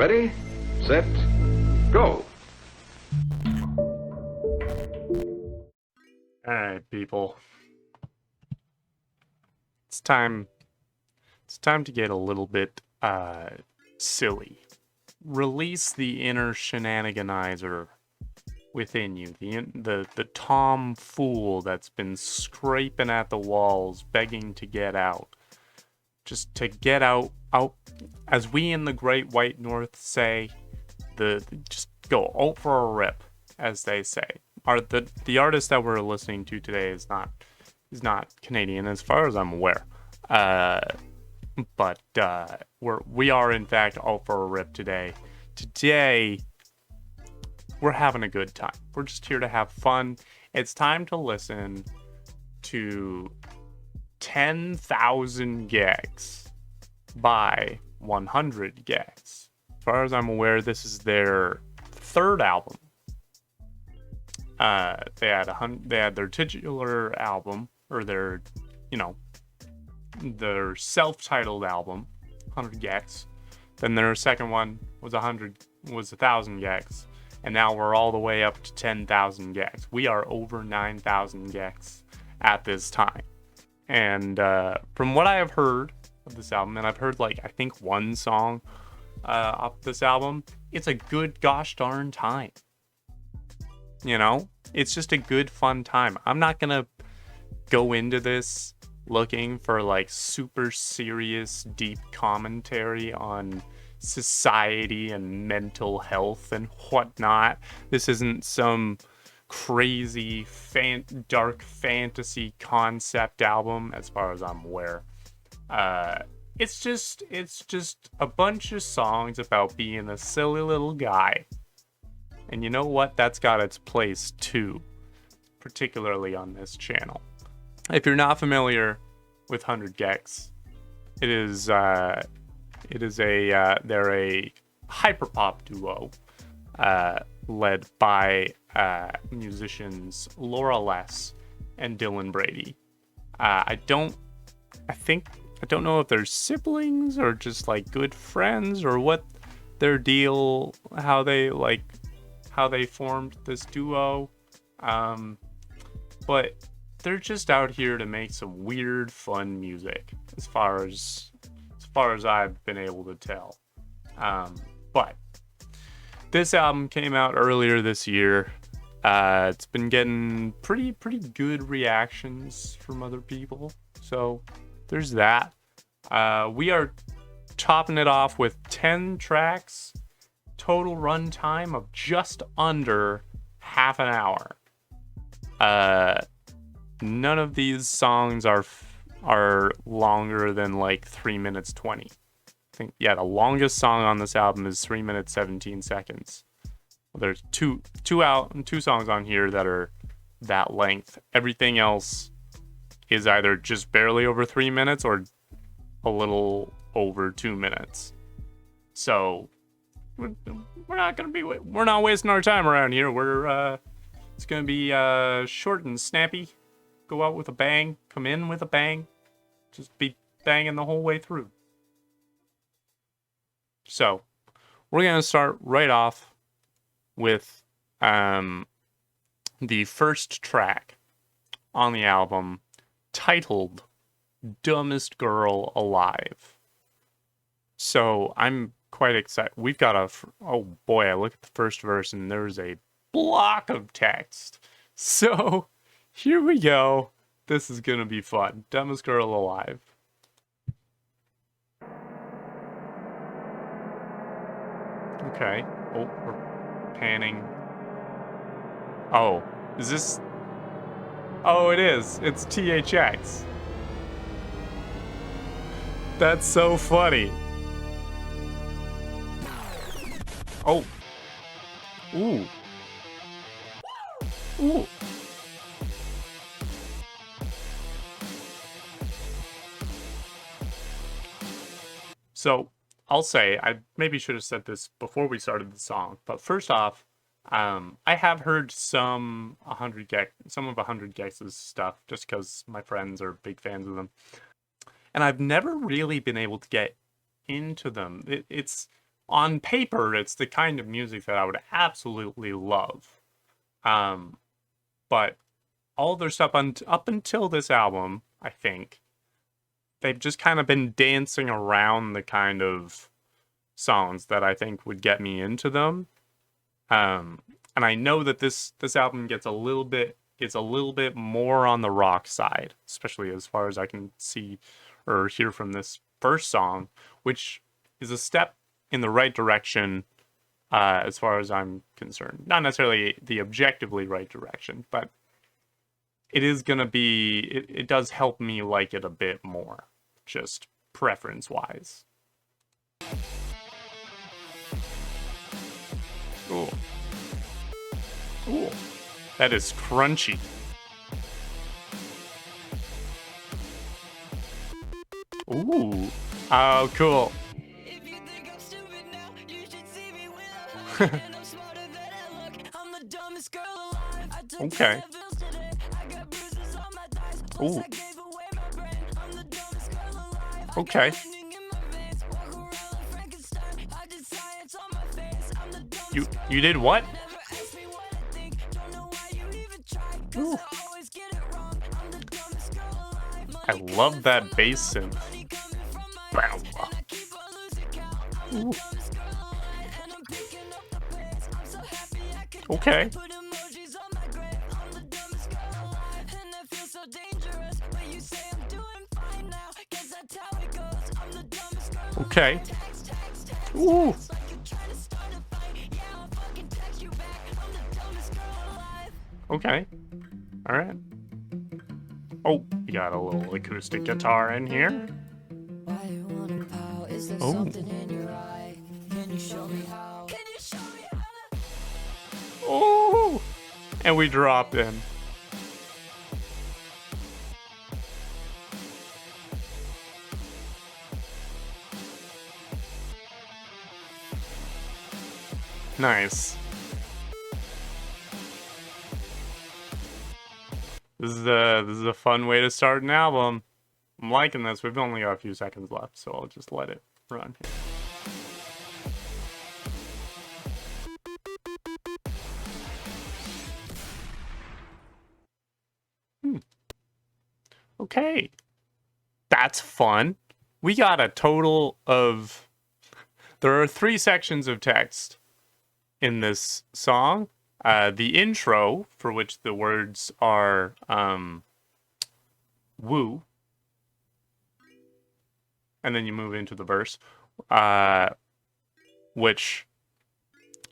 Ready, set, go. Alright, people. It's time to get a little bit silly. Release the inner shenaniganizer within you, the Tom fool that's been scraping at the walls, begging to get out. Just to get out, as we in the Great White North say, just go out for a rip, as they say. The artist that we're listening to today is not Canadian, as far as I'm aware. But we are in fact out for a rip today. Today, we're having a good time. We're just here to have fun. It's time to listen to 10,000 GECS by 100 GECS. As far as I'm aware, this is their third album. They had their titular album, or their self-titled album, 100 GECS. Then their second one was 1,000 GECS, and now we're all the way up to 10,000 GECS. We are over 9,000 GECS at this time. And from what I have heard of this album, and I've heard I think one song off this album, it's a good gosh darn time. It's just a good fun time. I'm not gonna go into this looking for super serious, deep commentary on society and mental health and whatnot. This isn't some crazy dark fantasy concept album, as far as I'm aware. It's just a bunch of songs about being a silly little guy. And you know what? That's got its place too, particularly on this channel. If you're not familiar with 100 GECS, they're a hyperpop duo led by musicians Laura Les and Dylan Brady. I don't know if they're siblings or just good friends, or what their deal, how they formed this duo. But they're just out here to make some weird, fun music, as far as I've been able to tell. But this album came out earlier this year. It's been getting pretty good reactions from other people, so there's that. We are topping it off with 10 tracks, total runtime of just under half an hour. None of these songs are longer than 3 minutes 20. I think, the longest song on this album is 3 minutes 17 seconds. Well, there's two songs on here that are that length. Everything else is either just barely over 3 minutes or a little over 2 minutes. So we're not wasting our time around here. It's gonna be short and snappy. Go out with a bang, come in with a bang, just be banging the whole way through. So, we're going to start right off with the first track on the album, titled Dumbest Girl Alive. So, I'm quite excited. We've got oh boy, I look at the first verse and there's a block of text. So, here we go. This is gonna be fun. Dumbest Girl Alive. Okay. Oh, we're panning. Oh, is this... Oh, it is. It's THX. That's so funny. Oh. Ooh. Ooh. So, I'll say, I maybe should have said this before we started the song, but first off, I have heard some of 100 GECS' stuff, just because my friends are big fans of them. And I've never really been able to get into them. It's on paper, it's the kind of music that I would absolutely love. But all their stuff up until this album, I think, they've just kind of been dancing around the kind of songs that I think would get me into them. And I know that this album gets a little bit more on the rock side, especially as far as I can see or hear from this first song, which is a step in the right direction as far as I'm concerned. Not necessarily the objectively right direction, but it is gonna be. It does help me like it a bit more, just preference-wise. Ooh. Ooh. That is crunchy. Ooh. Oh, cool. Okay. Ooh. Okay. You did what? Ooh. I love that bass synth. Ooh. Okay. Okay. Ooh. Okay. All right. Oh, you got a little acoustic guitar in here. Oh. Oh. And we drop in. Nice. This is a fun way to start an album. I'm liking this. We've only got a few seconds left, so I'll just let it run here. Okay. That's fun. We got a total of... There are 3 sections of text in this song. The intro, for which the words are woo. And then you move into the verse. Which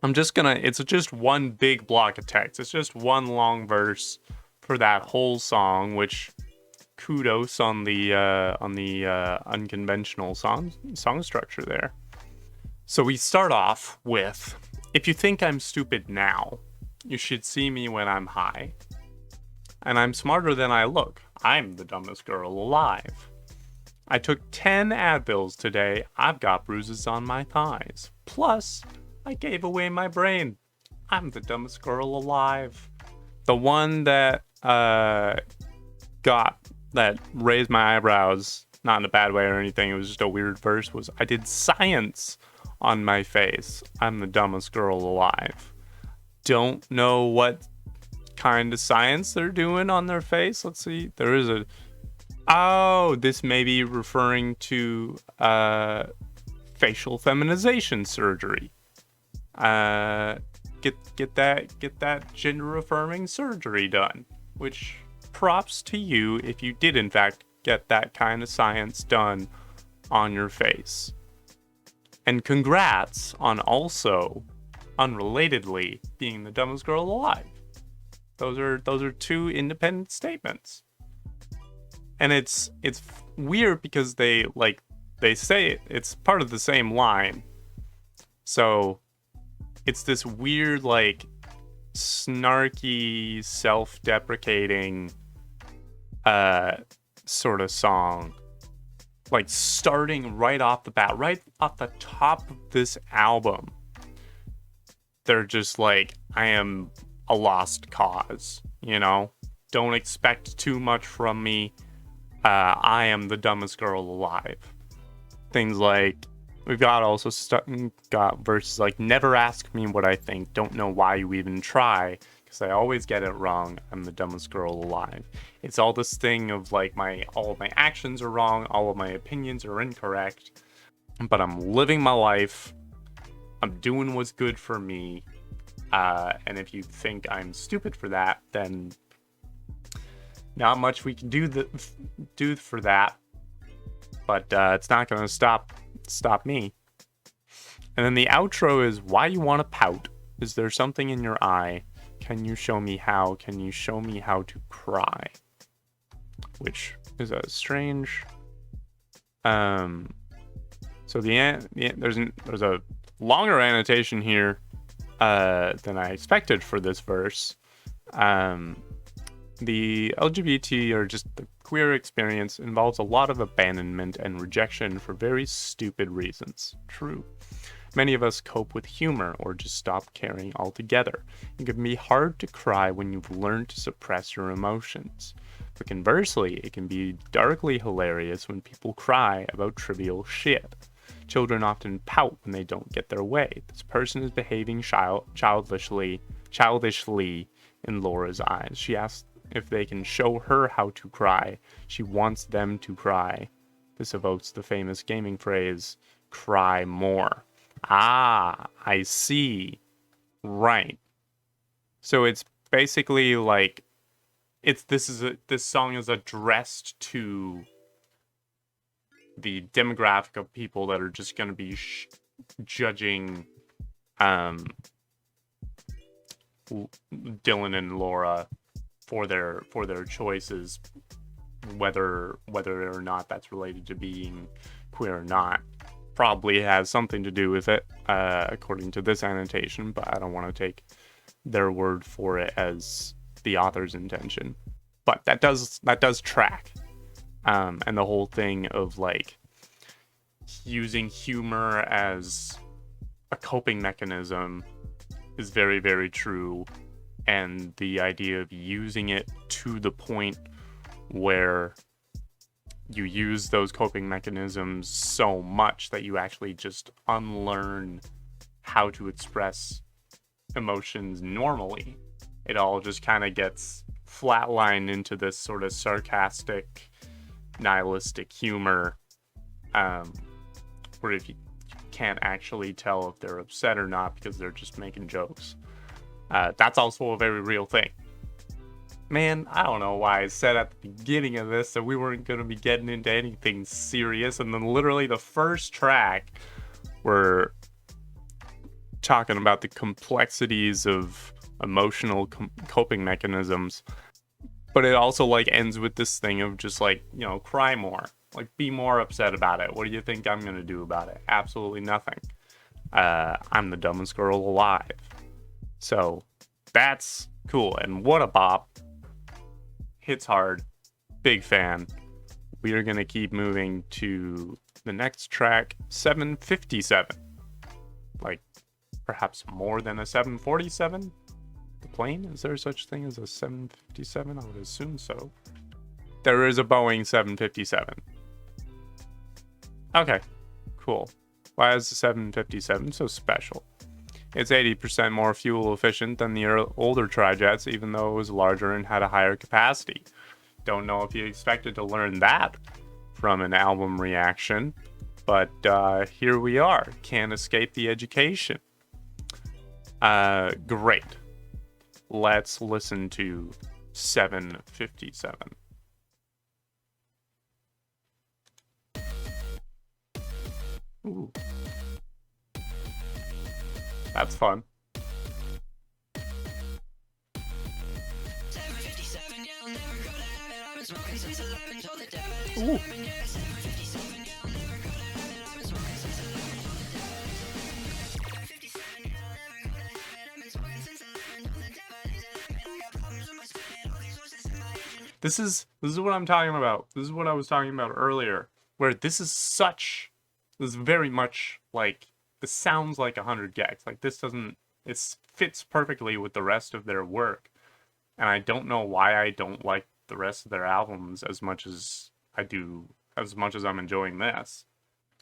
I'm just gonna... It's just one big block of text. It's just one long verse for that whole song, which... Kudos on the unconventional song structure there. So we start off with, if you think I'm stupid now, you should see me when I'm high. And I'm smarter than I look. I'm the dumbest girl alive. I took 10 Advils today. I've got bruises on my thighs. Plus, I gave away my brain. I'm the dumbest girl alive. The one that that raised my eyebrows, not in a bad way or anything, it was just a weird verse, was I did science on my face. I'm the dumbest girl alive. Don't know what kind of science they're doing on their face. Let's see. There is a... Oh, this may be referring to facial feminization surgery. Get that gender affirming surgery done, which... Props to you if you did in fact get that kind of science done on your face. And congrats on also, unrelatedly, being the dumbest girl alive. Those are 2 independent statements. And it's weird because they say it's part of the same line. So it's this weird snarky, self-deprecating sort of song, starting right off the bat, right off the top of this album. They're just like, I am a lost cause, don't expect too much from me. I am the dumbest girl alive. Things like, we've got also got verses like, never ask me what I think, don't know why you even try, because I always get it wrong, I'm the dumbest girl alive. It's all this thing of like, all of my actions are wrong, all of my opinions are incorrect, but I'm living my life, I'm doing what's good for me, and if you think I'm stupid for that, then not much we can do for that. But it's not going to stop me. And then the outro is, why you want to pout? Is there something in your eye? Can you show me how? Can you show me how to cry? Which is a strange. So there's a longer annotation here than I expected for this verse. The LGBT, or just the queer experience, involves a lot of abandonment and rejection for very stupid reasons. True. Many of us cope with humor or just stop caring altogether. It can be hard to cry when you've learned to suppress your emotions. But conversely, it can be darkly hilarious when people cry about trivial shit. Children often pout when they don't get their way. This person is behaving childishly in Laura's eyes. She asks if they can show her how to cry. She wants them to cry. This evokes the famous gaming phrase, cry more. Ah, I see. Right. So it's basically like, this song is addressed to the demographic of people that are just going to be judging Dylan and Laura for their choices, whether or not that's related to being queer or not. Probably has something to do with it, according to this annotation, but I don't want to take their word for it as the author's intention. But that does track. And the whole thing of like using humor as a coping mechanism is very, very true. And the idea of using it to the point where you use those coping mechanisms so much that you actually just unlearn how to express emotions normally. It all just kind of gets flatlined into this sort of sarcastic, nihilistic humor, where if you can't actually tell if they're upset or not because they're just making jokes. That's also a very real thing. Man, I don't know why I said at the beginning of this that we weren't going to be getting into anything serious, and then literally the first track, we're talking about the complexities of emotional coping mechanisms, but it also like ends with this thing of just like, you know, cry more, like be more upset about it. What do you think I'm going to do about it? Absolutely nothing. I'm the dumbest girl alive. So that's cool. And what a bop. Hits hard. Big fan. We are going to keep moving to the next track, 757. Like, perhaps more than a 747? The plane? Is there such thing as a 757? I would assume so. There is a Boeing 757. Okay, cool. Why is the 757 so special? It's 80% more fuel efficient than the older trijets, even though it was larger and had a higher capacity. Don't know if you expected to learn that from an album reaction, but here we are. Can't escape the education. Great. Let's listen to 757. Ooh. That's fun. Ooh. This is what I'm talking about. This is what I was talking about earlier, where this is very much like, this sounds like 100 GECS. Like, it fits perfectly with the rest of their work. And I don't know why I don't like the rest of their albums as much as I'm enjoying this.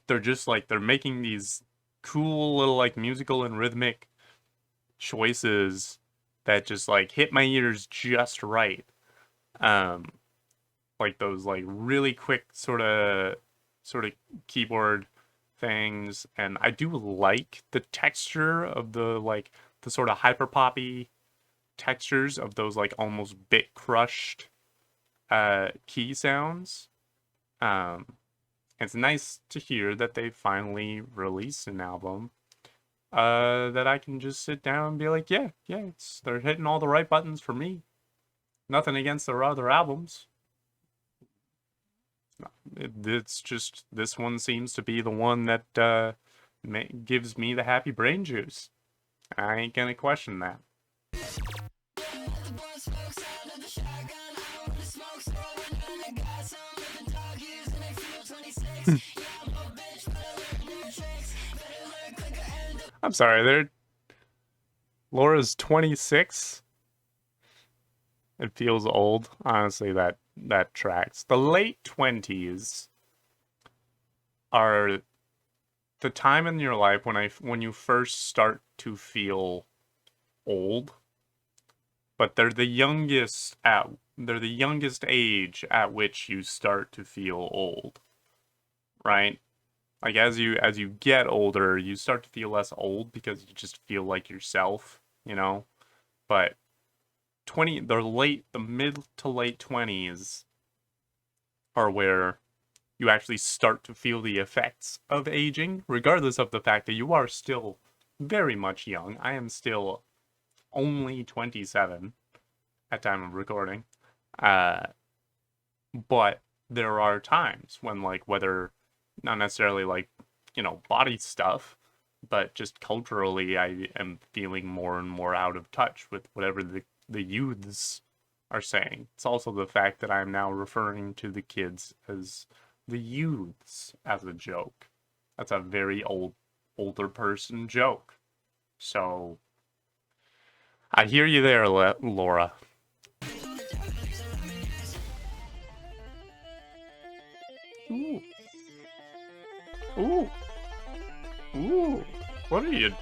they're just like, they're making these cool little like musical and rhythmic choices that just like hit my ears just right. Like those like really quick sort of keyboard things, and I do like the texture of the like the sort of hyper poppy textures of those like almost bit crushed key sounds. It's nice to hear that they finally released an album that I can just sit down and be like, yeah, they're hitting all the right buttons for me. Nothing against their other albums. It's just, this one seems to be the one that gives me the happy brain juice. I ain't gonna question that. I'm sorry, Laura's 26. It feels old. Honestly, that tracks. The late 20s are the time in your life when you first start to feel old, but they're the youngest age at which you start to feel old, right? Like as you get older, you start to feel less old because you just feel like yourself, you know? But the mid to late 20s are where you actually start to feel the effects of aging, regardless of the fact that you are still very much young. I am still only 27 at time of recording. But there are times when, like, whether not necessarily like, body stuff, but just culturally, I am feeling more and more out of touch with whatever the youths are saying. It's also the fact that I'm now referring to the kids as the youths as a joke. That's a very older person joke. So I hear you there, Laura. Ooh. Ooh. Ooh. What are you?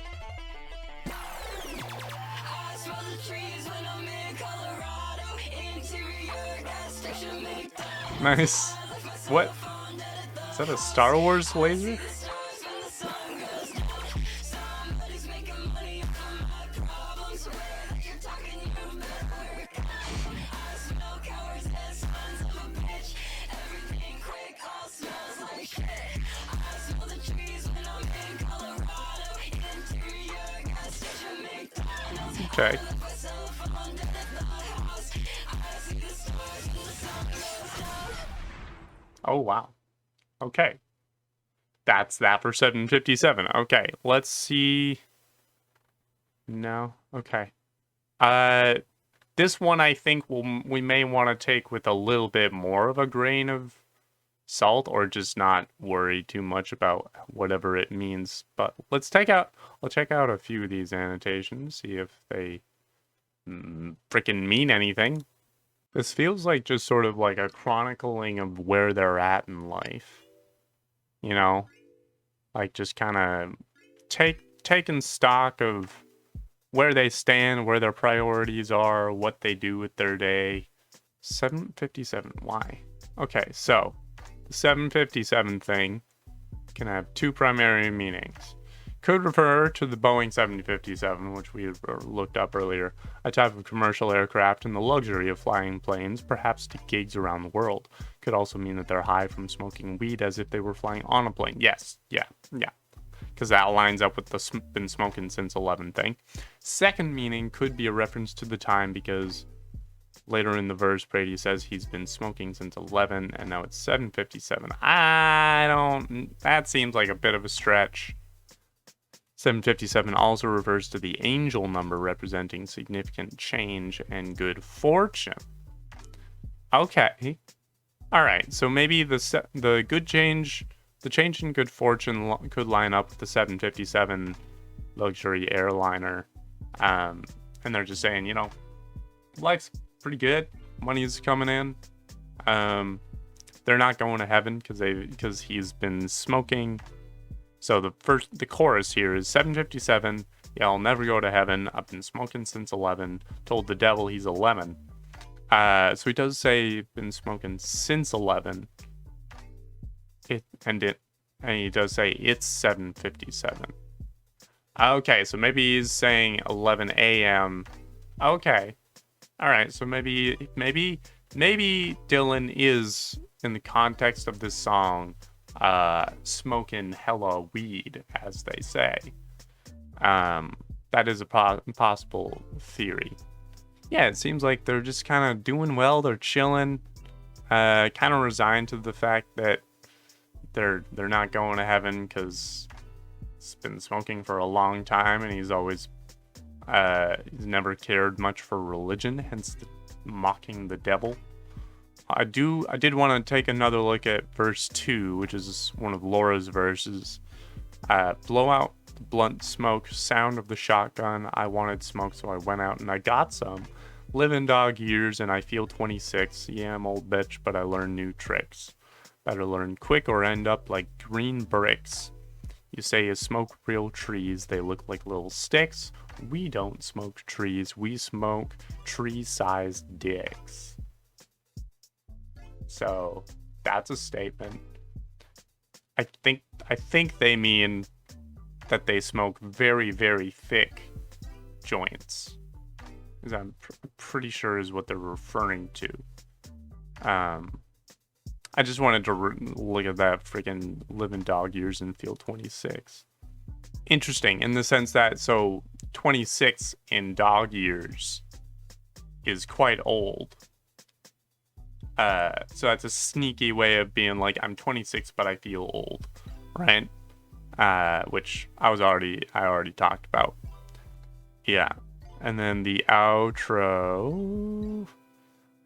Nice. What? Is that a Star Wars laser? Okay. Oh, wow. Okay. That's that for 757. Okay, let's see. No. Okay. This one I think we may want to take with a little bit more of a grain of salt, or just not worry too much about whatever it means. But we'll check out a few of these annotations, see if they freaking mean anything. This feels like just sort of like a chronicling of where they're at in life. You know? Like just kind of taking stock of where they stand, where their priorities are, what they do with their day. 757, why? Okay, so the 757 thing can have two primary meanings. Could refer to the Boeing 757, which we had looked up earlier, a type of commercial aircraft and the luxury of flying planes, perhaps to gigs around the world. Could also mean that they're high from smoking weed as if they were flying on a plane. Yes, yeah. Because that lines up with the been smoking since 11 thing. Second meaning could be a reference to the time, because later in the verse, Brady says he's been smoking since 11, and now it's 7:57. That seems like a bit of a stretch. 7:57 also refers to the angel number, representing significant change and good fortune. Okay. Alright, so maybe the good change, the change in good fortune could line up with the 757 luxury airliner. And they're just saying, life's pretty good. Money's coming in. They're not going to heaven because he's been smoking So the chorus here is 7:57. Yeah, I'll never go to heaven. I've been smoking since 11. Told the devil he's a lemon. So he does say been smoking since 11. And he does say it's 7:57. Okay, so maybe he's saying 11 a.m. Okay. All right, so maybe Dylan is, in the context of this song, smoking hella weed, as they say. That is a possible theory. Yeah, it seems like they're just kind of doing well. They're chilling, kind of resigned to the fact that they're not going to heaven because he's been smoking for a long time, and he's never cared much for religion, hence mocking the devil. I did want to take another look at verse 2, which is one of Laura's verses. Blow out the blunt smoke, sound of the shotgun. I wanted smoke, so I went out and I got some. Living dog years and I feel 26. Yeah, I'm old bitch, but I learned new tricks. Better learn quick or end up like green bricks. You say you smoke real trees, they look like little sticks. We don't smoke trees, we smoke tree-sized dicks. So, that's a statement. I think they mean that they smoke very, very thick joints. I'm pretty sure is what they're referring to. I just wanted to look at that freaking living dog years and feel 26. Interesting in the sense that, so 26 in dog years is quite old. So that's a sneaky way of being like, I'm 26, but I feel old, right? Which I already talked about. Yeah. And then the outro.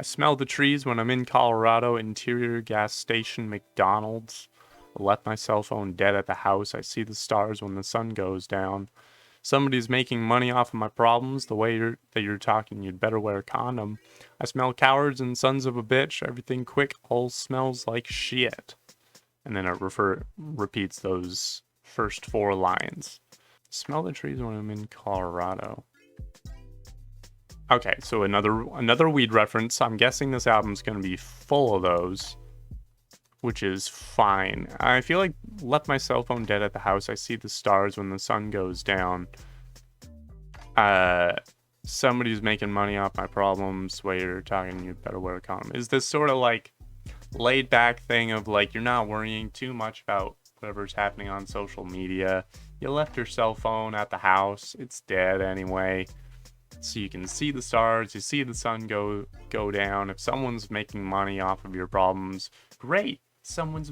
I smell the trees when I'm in Colorado, interior gas station, McDonald's. I left my cell phone dead at the house. I see the stars when the sun goes down. Somebody's making money off of my problems. The way you're talking, you'd better wear a condom. I smell cowards and sons of a bitch. Everything quick, all smells like shit. And then it repeats those first 4 lines. Smell the trees when I'm in Colorado. Okay, so another weed reference. I'm guessing this album's going to be full of those, which is fine. I feel like left my cell phone dead at the house. I see the stars when the sun goes down. Somebody's making money off my problems. Way you're talking, you better wear a condom. Is this sort of like laid back thing of like you're not worrying too much about whatever's happening on social media? You left your cell phone at the house. It's dead anyway. So you can see the stars, you see the sun go down. If someone's making money off of your problems, great. Someone's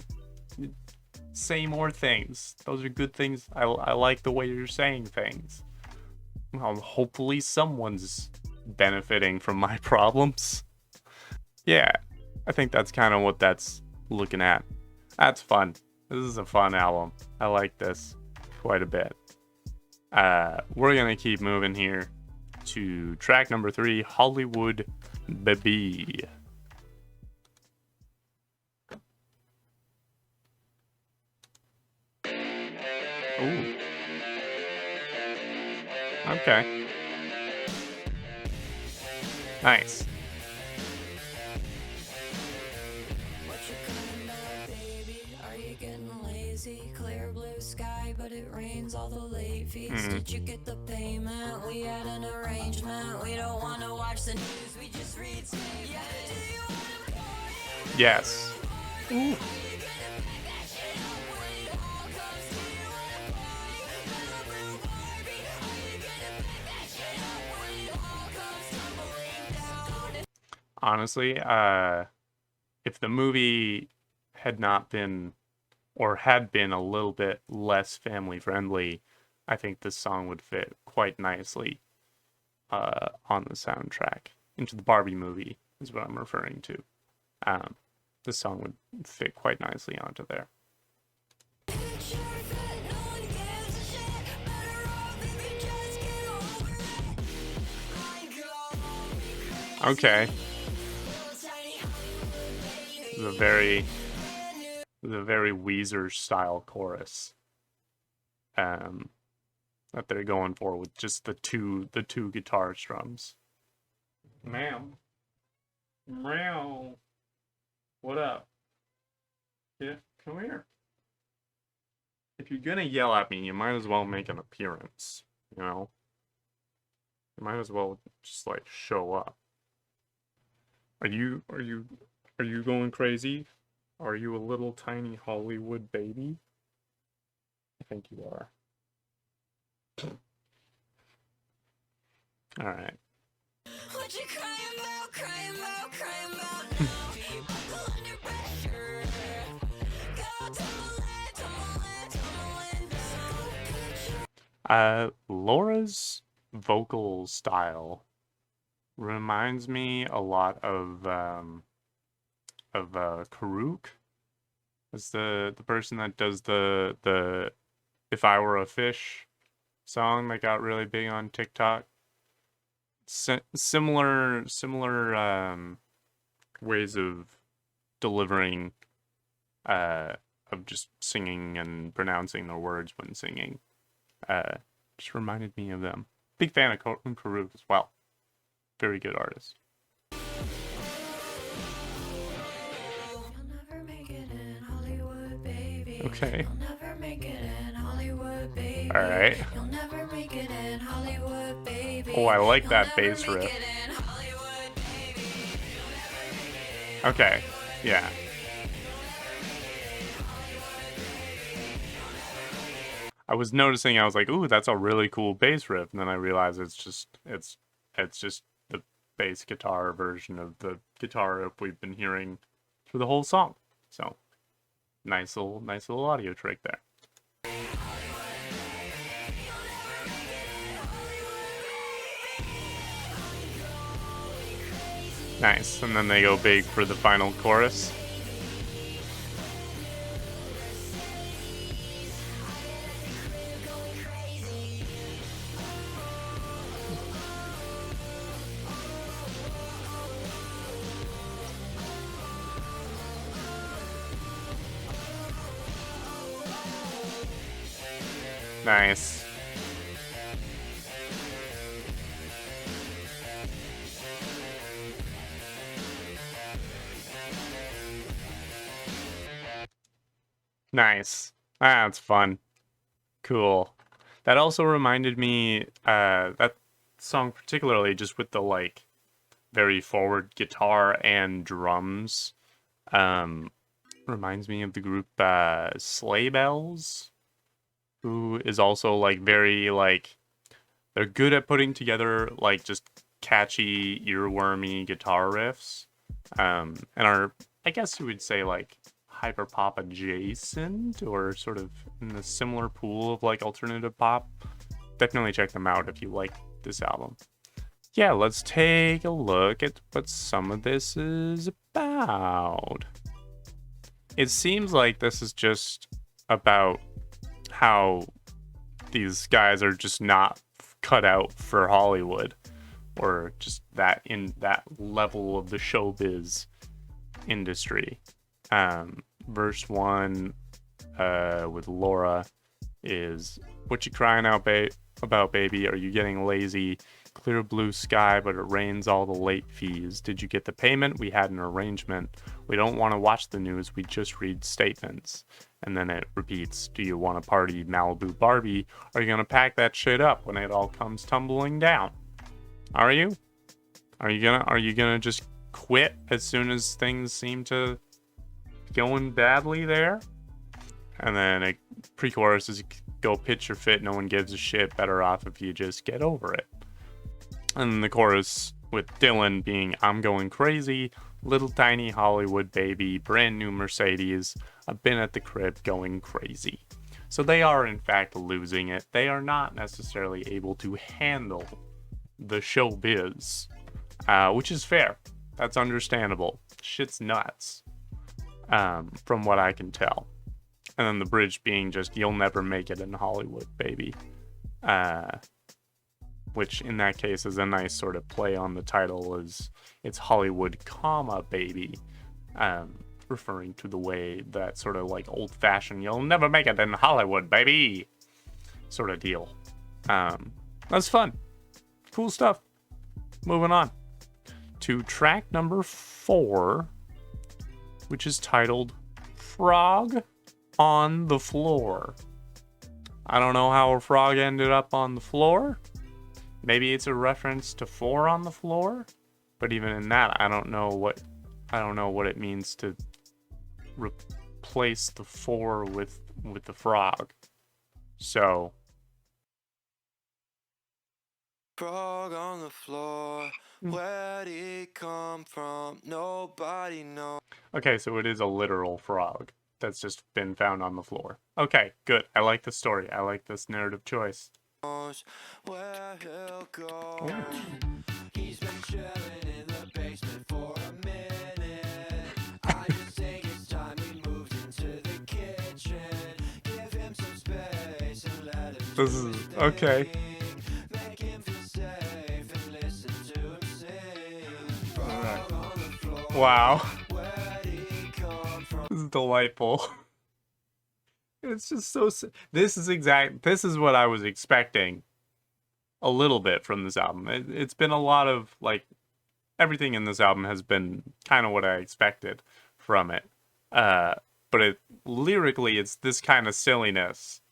say more things. Those are good things. I like the way you're saying things. Well, hopefully someone's benefiting from my problems. Yeah, I think that's kind of what that's looking at. That's fun. This is a fun album. I like this quite a bit. We're gonna keep moving here to track number 3, Hollywood Baby. Ooh. Okay. Nice. Clear blue sky, but it rains all the late fees. Did you get the payment? We had an arrangement. We don't want to watch the news. We just read. Yeah. Yes. Ooh. Honestly, if the movie had not been, or had been a little bit less family friendly, I think this song would fit quite nicely on the soundtrack. Into the Barbie movie is what I'm referring to. This song would fit quite nicely onto there. Okay. The very Weezer style chorus. that they're going for with just the two guitar strums. Ma'am. Meow. What up? Yeah, come here. If you're gonna yell at me, you might as well make an appearance, you know? You might as well just like show up. Are you going crazy? Are you a little tiny Hollywood baby? I think you are. All right. What you crying about, crying about, crying about now? Buckle under pressure. Go tumbling down. Laura's vocal style reminds me a lot of Karuk. It's the person that does the If I Were a Fish song that got really big on TikTok. Similar ways of delivering, of just singing and pronouncing the words when singing. Just reminded me of them. Big fan of Karuk as well. Very good artist. Okay. All right. Oh, I like that bass riff. Okay. Yeah. I was noticing, I was like, ooh, that's a really cool bass riff. And then I realized it's just the bass guitar version of the guitar riff we've been hearing through the whole song. So nice little audio trick there. Nice. And then they go big for the final chorus. Nice. Nice. That's fun. Cool. That also reminded me, that song particularly, just with the like very forward guitar and drums, reminds me of the group Sleigh Bells, who is also like very like, they're good at putting together like just catchy earwormy guitar riffs, and are, I guess you would say, like hyperpop adjacent, or sort of in the similar pool of like alternative pop. Definitely check them out if you like this album. Yeah, let's take a look at what some of this is about. It seems like this is just about how these guys are just not cut out for Hollywood, or just that in that level of the showbiz industry. Verse 1 with Laura is, what you crying out about, baby? Are you getting lazy? Clear blue sky, but it rains all the late fees. Did you get the payment? We had an arrangement. We don't want to watch the news, we just read statements. And then it repeats, do you want to party Malibu Barbie? Are you gonna pack that shit up when it all comes tumbling down? Are you? Are you gonna just quit as soon as things seem to going badly there? And then a pre-chorus is, go pitch your fit, no one gives a shit, better off if you just get over it. And the chorus with Dylan being, I'm going crazy, little tiny Hollywood baby, brand new Mercedes, I've been at the crib going crazy. So they are in fact losing it. They are not necessarily able to handle the showbiz, which is fair. That's understandable. Shit's nuts, from what I can tell. And then the bridge being just, you'll never make it in Hollywood, baby. Which in that case is a nice sort of play on the title, is it's Hollywood, comma, baby. Referring to the way that sort of like old-fashioned, you'll never make it in Hollywood, baby. sort of deal. That's fun. Cool stuff. Moving on to track number 4, which is titled Frog on the Floor. I don't know how a frog ended up on the floor. Maybe it's a reference to 4 on the floor, but even in that, I don't know what it means to replace the 4 with the frog. So, frog on the floor, where'd he come from? Nobody knows. Okay, so it is a literal frog that's just been found on the floor. Okay, good. I like the story. I like this narrative choice. Where he'll go. Ooh. He's been chilling in the basement for a minute. I just think it's time he moved into the kitchen. Give him some space and let him This do is his okay. thing. Make him feel safe and listen to him sing. Frog on the floor. Wow. Where'd he come from? This is delightful. It's just so... This is what I was expecting a little bit from this album. It's been a lot of, like... Everything in this album has been kind of what I expected from it. But lyrically, it's this kind of silliness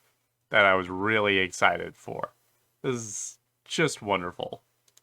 that I was really excited for. This is just wonderful.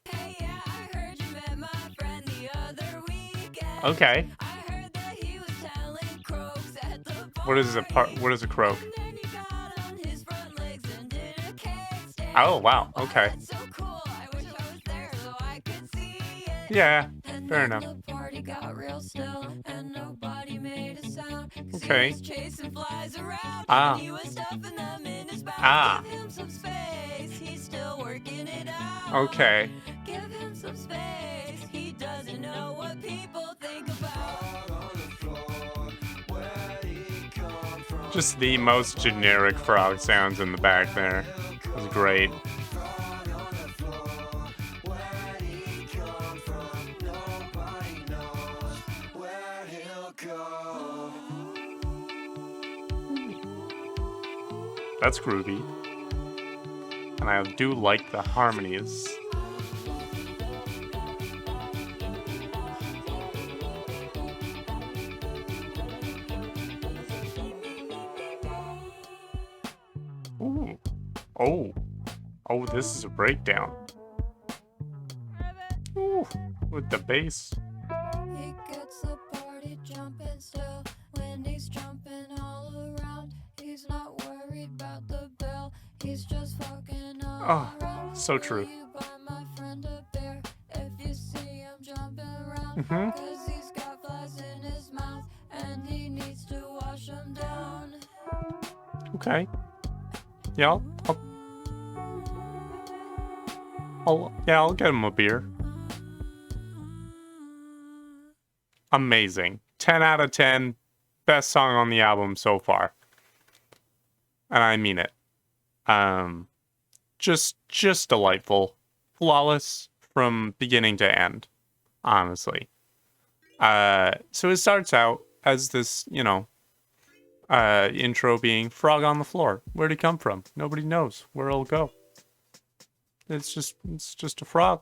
Hey, yeah, I heard you met my friend the other weekend. Okay. I heard that he was telling croaks at the bar. What is a croak? And then he got on his front legs and did a kickstand. Oh, wow. Okay. That's so cool. I wish I was there so I could see it. Yeah, And fair then enough. the party got real still and nobody made a sound. 'Cause Okay. he was chasing flies around. Ah. And he was stuffing them in his mouth. Ah. Give him some space. He's still working it out. Okay. Give him some space. He doesn't know what people think about. Just the most generic frog sounds in the back there. It was great. That's groovy. And I do like the harmonies. Ooh. Oh. Oh, this is a breakdown. Ooh. With the bass. He gets the party jumping still when he's jumping all around. He's not worried about the bell. He's just fucking all around. So true. Will you buy my friend a beer if you see him jumping around? Mhm. 'Cause he's got flies in his mouth and he needs to wash them down. Okay. Yeah, I'll get him a beer. Amazing. 10 out of 10. Best song on the album so far. And I mean it. Just delightful. Flawless from beginning to end. Honestly. So it starts out as this, intro being frog on the floor. Where'd he come from? Nobody knows where it'll go. It's just a frog.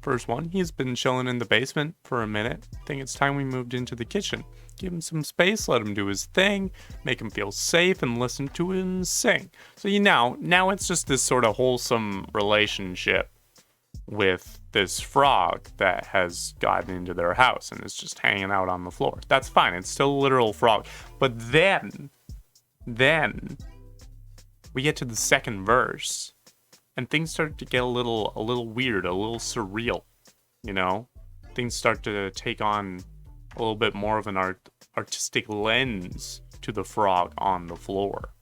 First one, he's been chilling in the basement for a minute. I think it's time we moved into the kitchen. Give him some space, let him do his thing, make him feel safe, and listen to him sing. So now it's just this sort of wholesome relationship with this frog that has gotten into their house and is just hanging out on the floor. That's fine. It's still a literal frog. But then we get to the second verse and things start to get a little weird, a little surreal, Things start to take on a little bit more of an artistic lens to the frog on the floor.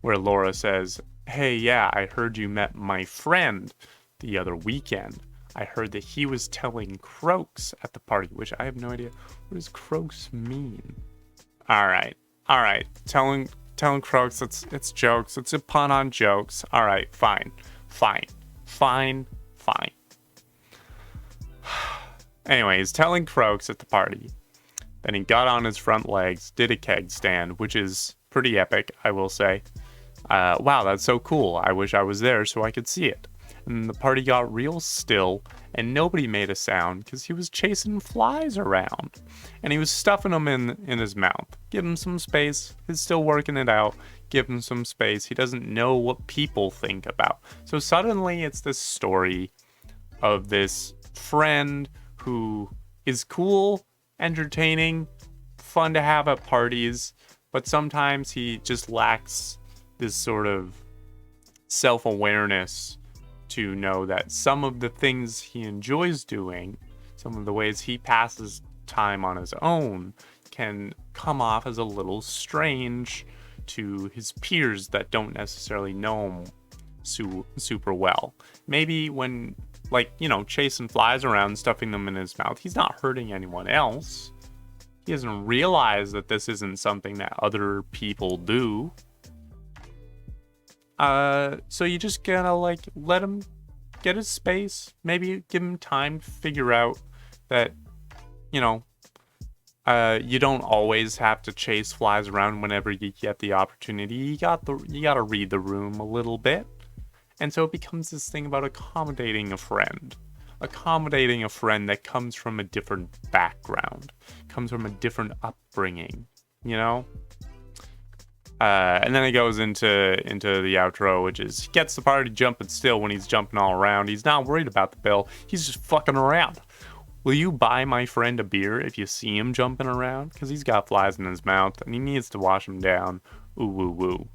Where Laura says, "Hey, yeah, I heard you met my friend the other weekend. I heard that he was telling croaks at the party," which I have no idea. What does croaks mean? All right. Telling croaks, it's jokes. It's a pun on jokes. All right, fine. Anyway, he's telling croaks at the party. Then he got on his front legs, did a keg stand, which is Pretty epic, I will say. Wow, that's so cool. I wish I was there so I could see it. And the party got real still, and nobody made a sound because he was chasing flies around. And he was stuffing them in his mouth. Give him some space. He's still working it out. Give him some space. He doesn't know what people think about. So suddenly it's this story of this friend who is cool, entertaining, fun to have at parties, but sometimes he just lacks this sort of self-awareness to know that some of the things he enjoys doing, some of the ways he passes time on his own, can come off as a little strange to his peers that don't necessarily know him super well. Maybe when, like, you know, chasing flies around, stuffing them in his mouth, he's not hurting anyone else. He doesn't realize that this isn't something that other people do. So you just gotta, like, let him get his space. Maybe give him time to figure out that, you know, you don't always have to chase flies around whenever you get the opportunity. You gotta read the room a little bit. And so it becomes this thing about accommodating a friend. Accommodating a friend that comes from a different background, comes from a different upbringing, you know? And then it goes into the outro, which is he gets the party jumping still when he's jumping all around. He's not worried about the bill. He's just fucking around. Will you buy my friend a beer if you see him jumping around? Because he's got flies in his mouth and he needs to wash them down. Ooh, woo, woo.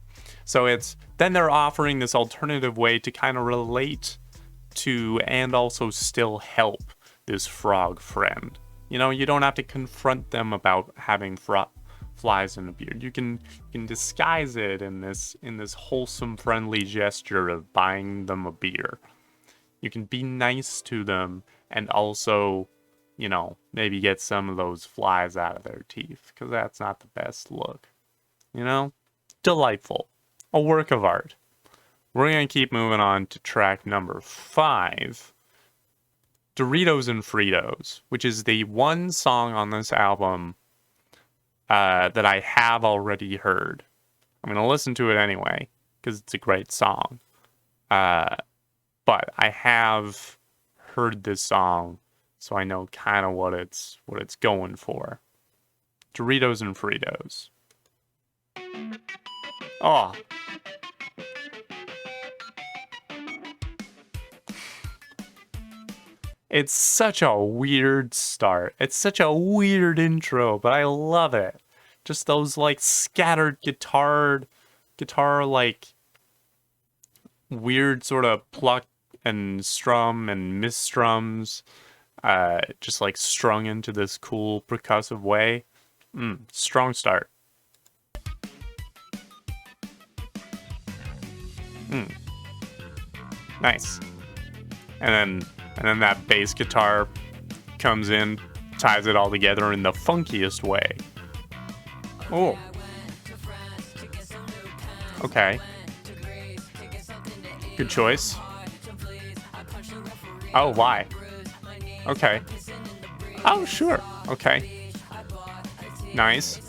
So then they're offering this alternative way to kind of relate to and also still help this frog friend. You know, you don't have to confront them about having flies in a beard. You can disguise it in this wholesome, friendly gesture of buying them a beer. You can be nice to them and also, you know, maybe get some of those flies out of their teeth, because that's not the best look. You know? Delightful. A work of art. We're going to keep moving on to track number 5, Doritos and Fritos, which is the one song on this album that I have already heard. I'm going to listen to it anyway, because it's a great song. But I have heard this song, so I know kind of what it's going for. Doritos and Fritos. Oh. It's such a weird start. It's such a weird intro, but I love it. Just those, like, scattered guitar, like, weird sort of pluck and strum and misstrums, just, like, strung into this cool percussive way. Strong start. Nice. And then that bass guitar comes in, ties it all together in the funkiest way. Oh. Okay. Good choice. Oh, why? Okay. Oh, sure. Okay. Nice.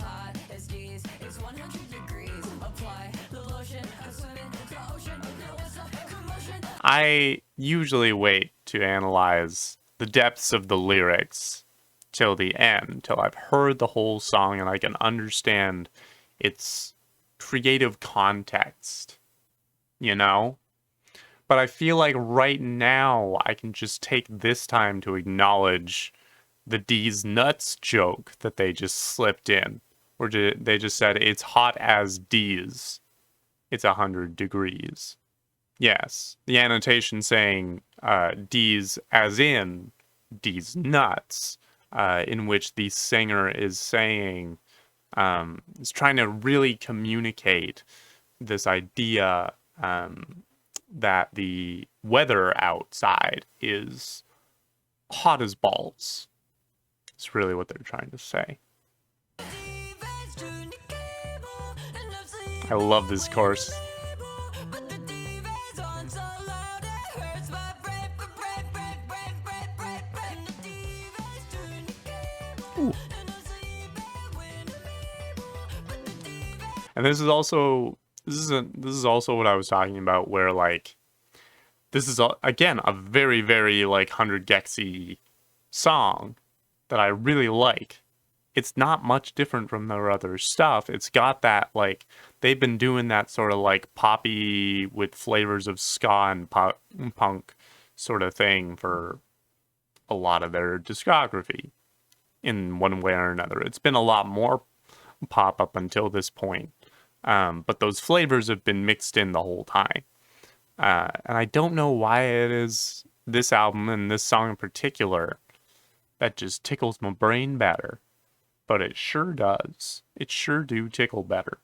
I usually wait to analyze the depths of the lyrics till the end, till I've heard the whole song and I can understand its creative context, you know? But I feel like right now I can just take this time to acknowledge the D's nuts joke that they just slipped in. Or they just said, it's hot as D's. It's 100 degrees. Yes, the annotation saying D's as in D's nuts, in which the singer is saying, is trying to really communicate this idea that the weather outside is hot as balls. It's really what they're trying to say. I love this chorus. Ooh. And this is also what I was talking about, where like this is again a very very like 100 GECS song that I really like. It's not much different from their other stuff. It's got that like they've been doing that sort of like poppy with flavors of ska and punk sort of thing for a lot of their discography in one way or another. It's been a lot more pop up until this point. But those flavors have been mixed in the whole time. And I don't know why it is this album and this song in particular that just tickles my brain better. But it sure does. It sure do tickle better.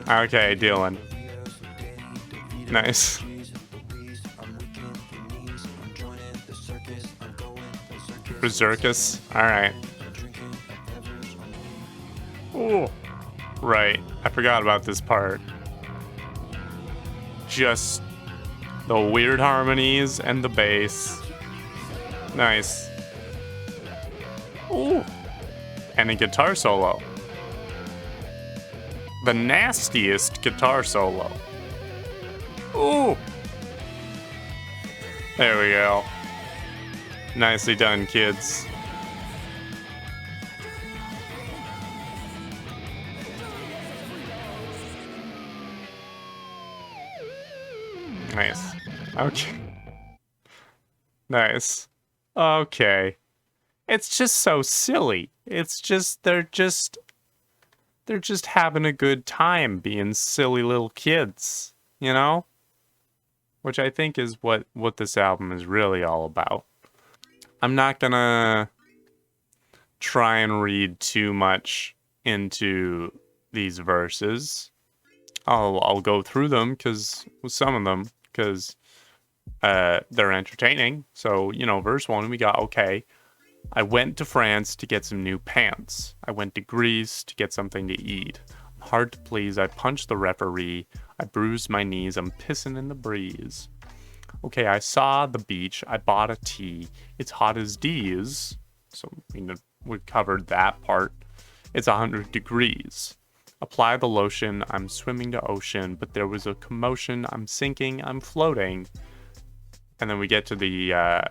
Okay, Dylan. Nice. Berserkus. Alright. Ooh. Right. I forgot about this part. Just the weird harmonies and the bass. Nice. Ooh. And a guitar solo. The nastiest guitar solo. Ooh. There we go. Nicely done, kids. Nice. Okay. Nice. Okay. It's just so silly. It's just they're just having a good time being silly little kids, you know? Which I think is what this album is really all about. I'm not gonna try and read too much into these verses. I'll go through them because they're entertaining. So, you know, verse 1 we got, okay, I went to France to get some new pants. I went to Greece to get something to eat. I'm hard to please. I punched the referee. I bruised my knees. I'm pissing in the breeze. Okay, I saw the beach. I bought a tea. It's hot as D's. So, you know, we covered that part. It's 100 degrees. Apply the lotion. I'm swimming to ocean, but there was a commotion. I'm sinking. I'm floating. And then we get to the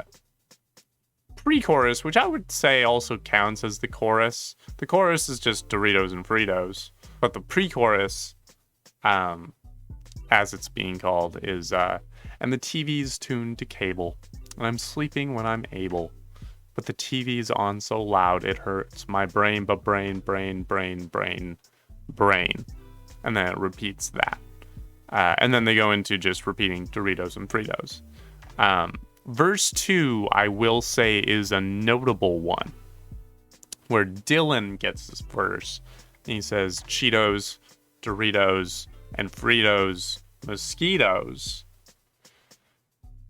pre-chorus, which I would say also counts as the chorus. The chorus is just Doritos and Fritos, but the pre-chorus, as it's being called, is and the TV's tuned to cable, and I'm sleeping when I'm able, but the TV's on so loud it hurts my brain, but brain, and then it repeats that, and then they go into just repeating Doritos and Fritos. Verse 2, I will say, is a notable one, where Dylan gets this verse, and he says, Cheetos, Doritos, and Fritos, mosquitoes.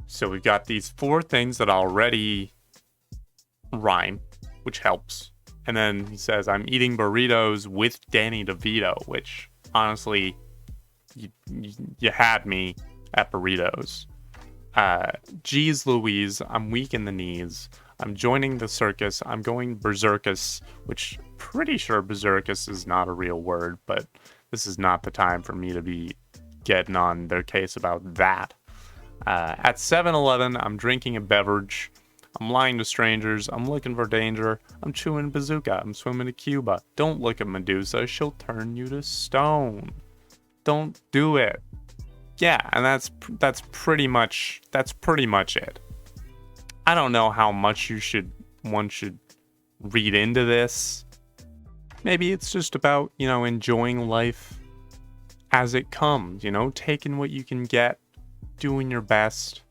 So we've got these 4 things that already rhyme, which helps. And then he says, I'm eating burritos with Danny DeVito, which, honestly, you had me at burritos. Geez Louise, I'm weak in the knees. I'm joining the circus. I'm going berserkus, which pretty sure berserkus is not a real word, but this is not the time for me to be getting on their case about that. At 7-Eleven, I'm drinking a beverage. I'm lying to strangers. I'm looking for danger. I'm chewing bazooka. I'm swimming to Cuba. Don't look at Medusa. She'll turn you to stone. Don't do it. Yeah, and that's pretty much it. I don't know how much one should read into this. Maybe it's just about, you know, enjoying life as it comes, you know, taking what you can get, doing your best,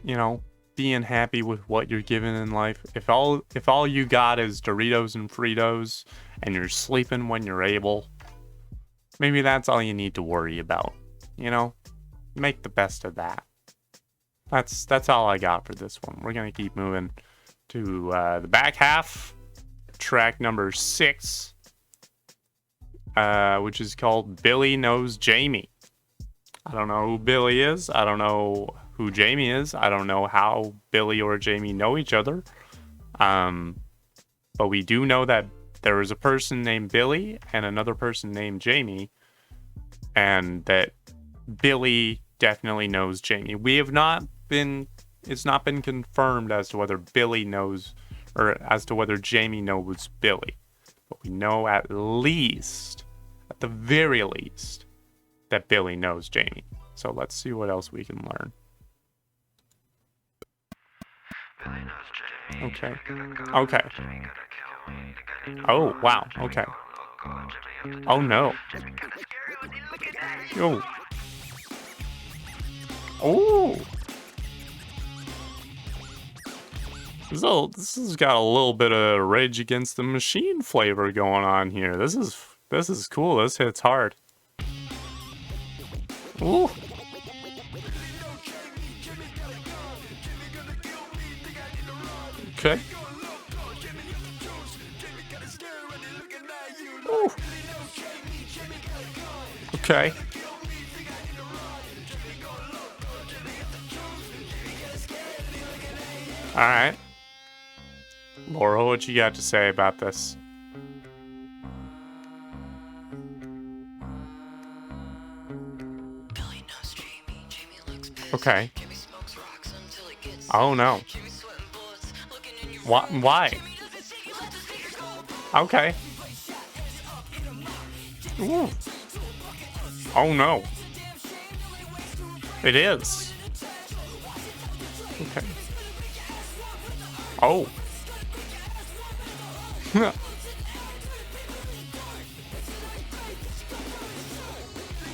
you know, being happy with what you're given in life. If all you got is Doritos and Fritos and you're sleeping when you're able, maybe that's all you need to worry about, you know? Make the best of that. That's all I got for this one. We're gonna keep moving to the back half, track number 6, which is called Billy Knows Jamie. I don't know who Billy is. I don't know who Jamie is. I don't know how Billy or Jamie know each other. But we do know that there is a person named Billy and another person named Jamie, and that Billy definitely knows Jamie. It's not been confirmed as to whether Billy knows, or as to whether Jamie knows Billy. But we know at the very least, that Billy knows Jamie. So let's see what else we can learn. Okay. Okay. Oh, wow. Okay. Oh, no. Oh. Oh. This has got a little bit of Rage Against the Machine flavor going on here. This is cool. This hits hard. Ooh. Okay. Ooh. Okay. All right. Laura, what you got to say about this? Okay. Oh no. Why? Okay. Ooh. Oh no. It is. Okay. Oh.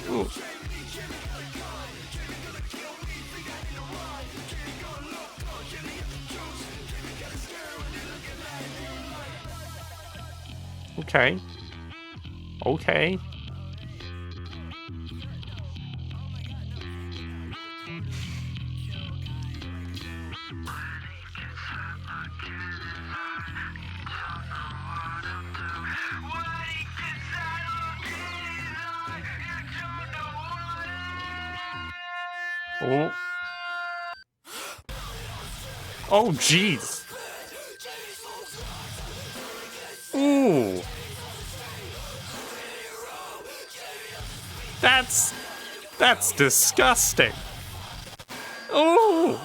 Ooh. Okay. Okay. Oh. Oh, jeez. Ooh. That's disgusting. Oh.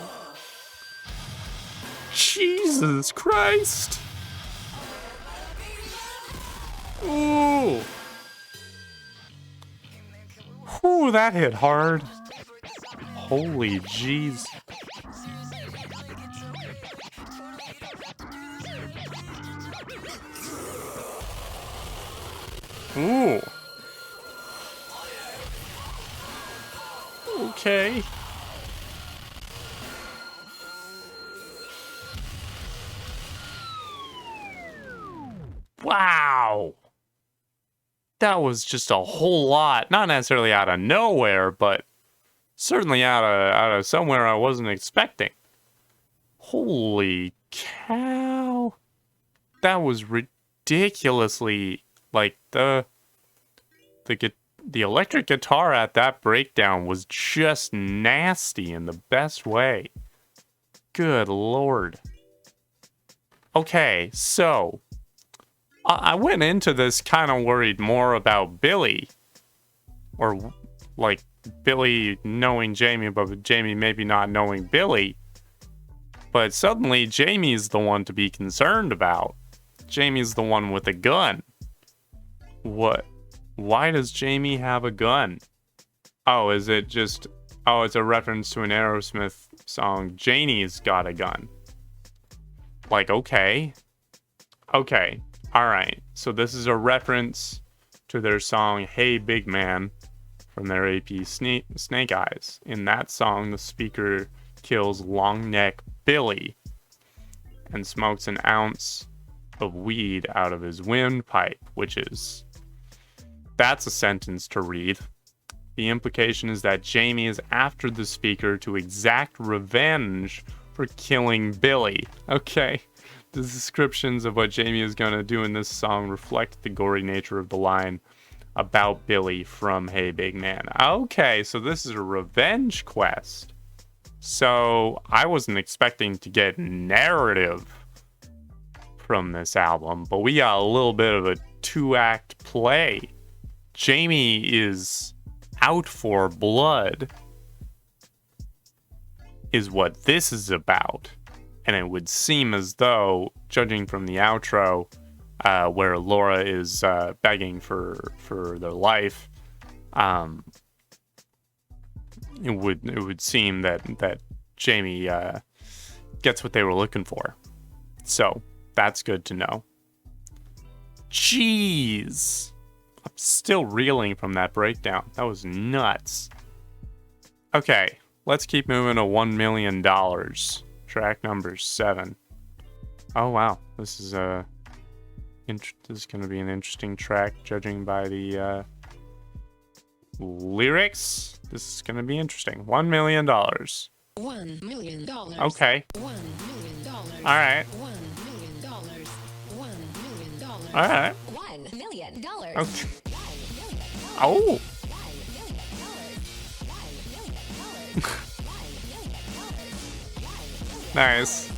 Jesus Christ. Ooh. Ooh, that hit hard. Holy jeez. Ooh. Okay. Wow. That was just a whole lot. Not necessarily out of nowhere, but certainly out of somewhere I wasn't expecting. Holy cow. That was ridiculously, like, the electric guitar at that breakdown was just nasty in the best way. Good lord. Okay, so I went into this kind of worried more about Billy, or like Billy knowing Jamie, but Jamie maybe not knowing Billy. But suddenly Jamie's the one to be concerned about. Jamie's the one with a gun. What? Why does Jamie have a gun? Oh, is it just... Oh, it's a reference to an Aerosmith song. Janie's got a gun. Like, okay. Okay. Alright. So this is a reference to their song, Hey Big Man, from their AP Snake Eyes. In that song, the speaker kills Long Neck Billy and smokes an ounce of weed out of his windpipe, which is... That's a sentence to read. The implication is that Jamie is after the speaker to exact revenge for killing Billy. Okay. The descriptions of what Jamie is going to do in this song reflect the gory nature of the line. about Billy from Hey Big Man. Okay, so this is a revenge quest. So I wasn't expecting to get narrative from this album, but we got a little bit of a 2-act play. Jamie is out for blood, is what this is about. And it would seem as though, judging from the outro, where Laura is begging for their life, it would seem that Jamie gets what they were looking for. So that's good to know. Jeez, I'm still reeling from that breakdown. That was nuts. Okay, let's keep moving to $1 million. Track number 7. Oh wow, this is going to be an interesting track, judging by the lyrics. This is going to be interesting. $1 million. $1 million. Okay. $1 million. All right. $1 million. $1 million. All right. $1 million. Okay. Oh. Nice.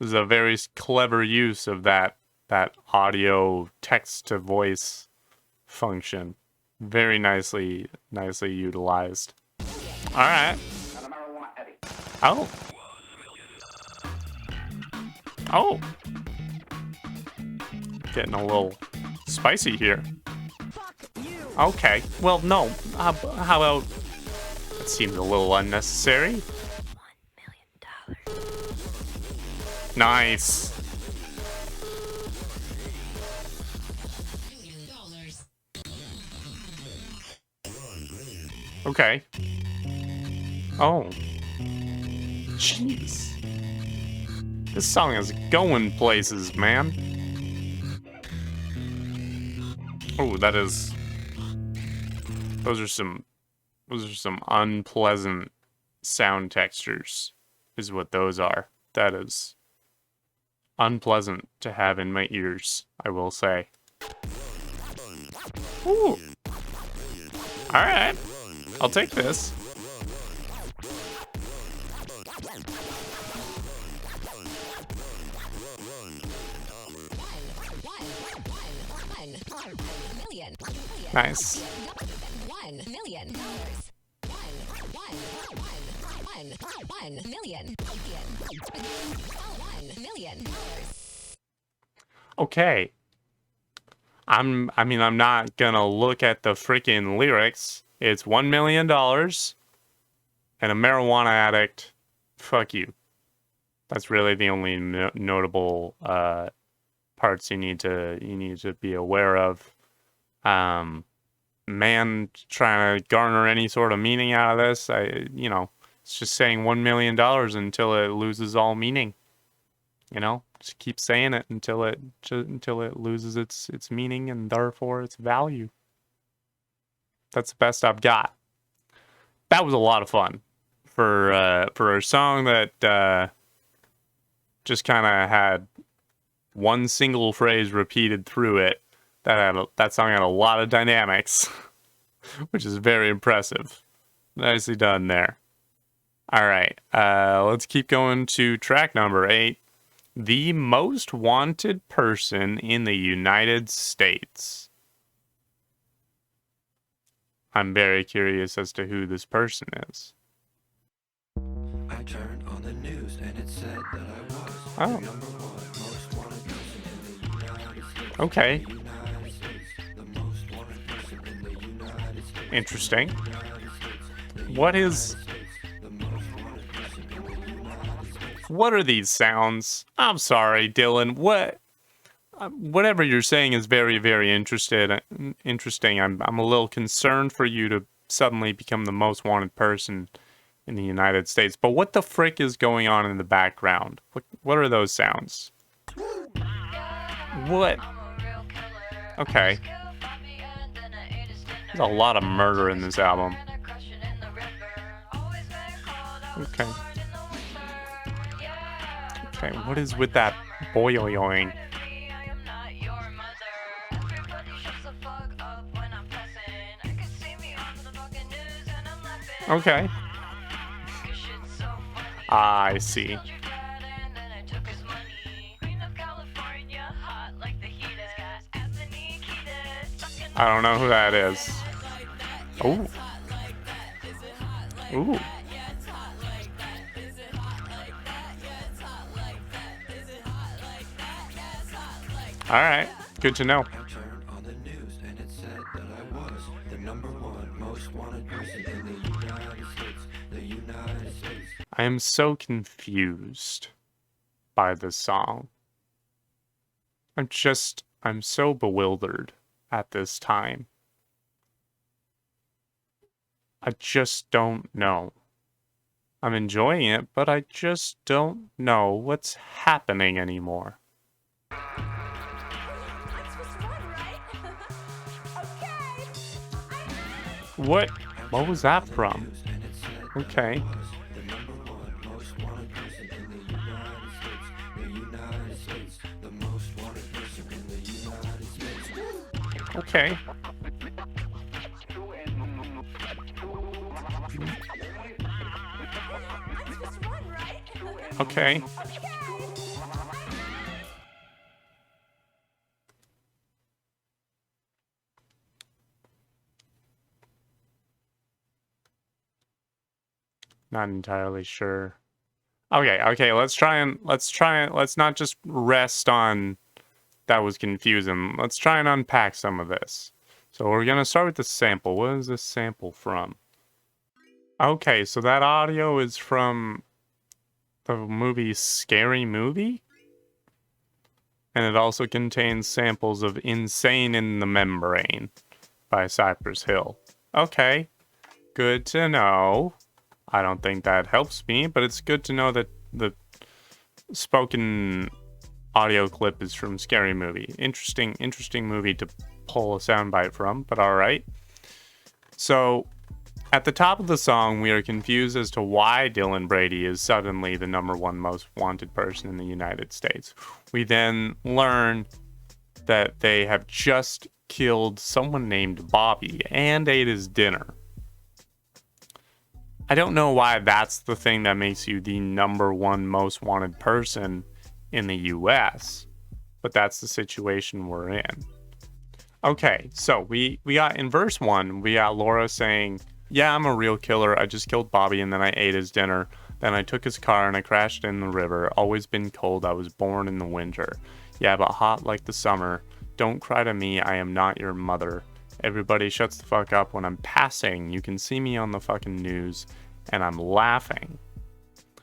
This is a very clever use of that audio text to voice function. Very nicely utilized. All right. Oh. Oh. Getting a little spicy here. Okay. Well, no. How about... That seems a little unnecessary. $1 million. Nice. Okay. Oh. Jeez. This song is going places, man. Oh, that is... Those are some unpleasant sound textures, is what those are. That is unpleasant to have in my ears, I will say. Ooh. Alright. I'll take this. Nice. $1 million. $1 million. $1 million. Okay. I'm not gonna look at the freaking lyrics. It's $1 million and a marijuana addict. Fuck you. That's really the only notable parts you need to be aware of. Man trying to garner any sort of meaning out of this, it's just saying $1 million until it loses all meaning. Just keep saying it until it loses its meaning and therefore its value. That's the best I've got. That was a lot of fun for a song that just kind of had one single phrase repeated through it. That song had a lot of dynamics, which is very impressive. Nicely done there. All right, let's keep going to track number 8. The most wanted person in the United States. I'm very curious as to who this person is. I turned on the news and it said that I was Oh. the number one most wanted person in the United States. Okay. The United States, the most wanted person in the United States. Interesting. United States, What is... the most wanted person in the United States. What are these sounds? I'm sorry, Dylan. Whatever you're saying is very, very interesting. I'm a little concerned for you to suddenly become the most wanted person in the United States. But what the frick is going on in the background? What are those sounds? What? Okay. There's a lot of murder in this album. Okay. Okay, what is with that Boing. Okay. I see. I don't know who that is. Ooh. Ooh. Alright. Good to know. Turned on the news and it said that I was the #1 most wanted person in the United States. The United States. I am so confused by this song. I'm so bewildered at this time. I just don't know. I'm enjoying it, but I just don't know what's happening anymore. What was that from? Okay. The #1 most wanted person in the United States. The United States. The most wanted person in the United States. Okay. Okay. Not entirely sure. Okay, let's not just rest on that was confusing. Let's try and unpack some of this. So we're gonna start with the sample. What is this sample from? Okay, so that audio is from the movie Scary Movie? And it also contains samples of Insane in the Membrane by Cypress Hill. Okay, good to know. I don't think that helps me, but it's good to know that the spoken audio clip is from Scary Movie. Interesting movie to pull a soundbite from, but alright. So, at the top of the song, we are confused as to why Dylan Brady is suddenly the #1 most wanted person in the United States. We then learn that they have just killed someone named Bobby and ate his dinner. I don't know why that's the thing that makes you the #1 most wanted person in the US, but that's the situation we're in. Okay, so we got in verse 1, we got Laura saying, "Yeah, I'm a real killer. I just killed Bobby and then I ate his dinner. Then I took his car and I crashed in the river. Always been cold. I was born in the winter. Yeah, but hot like the summer. Don't cry to me. I am not your mother. Everybody shuts the fuck up when I'm passing. You can see me on the fucking news and I'm laughing.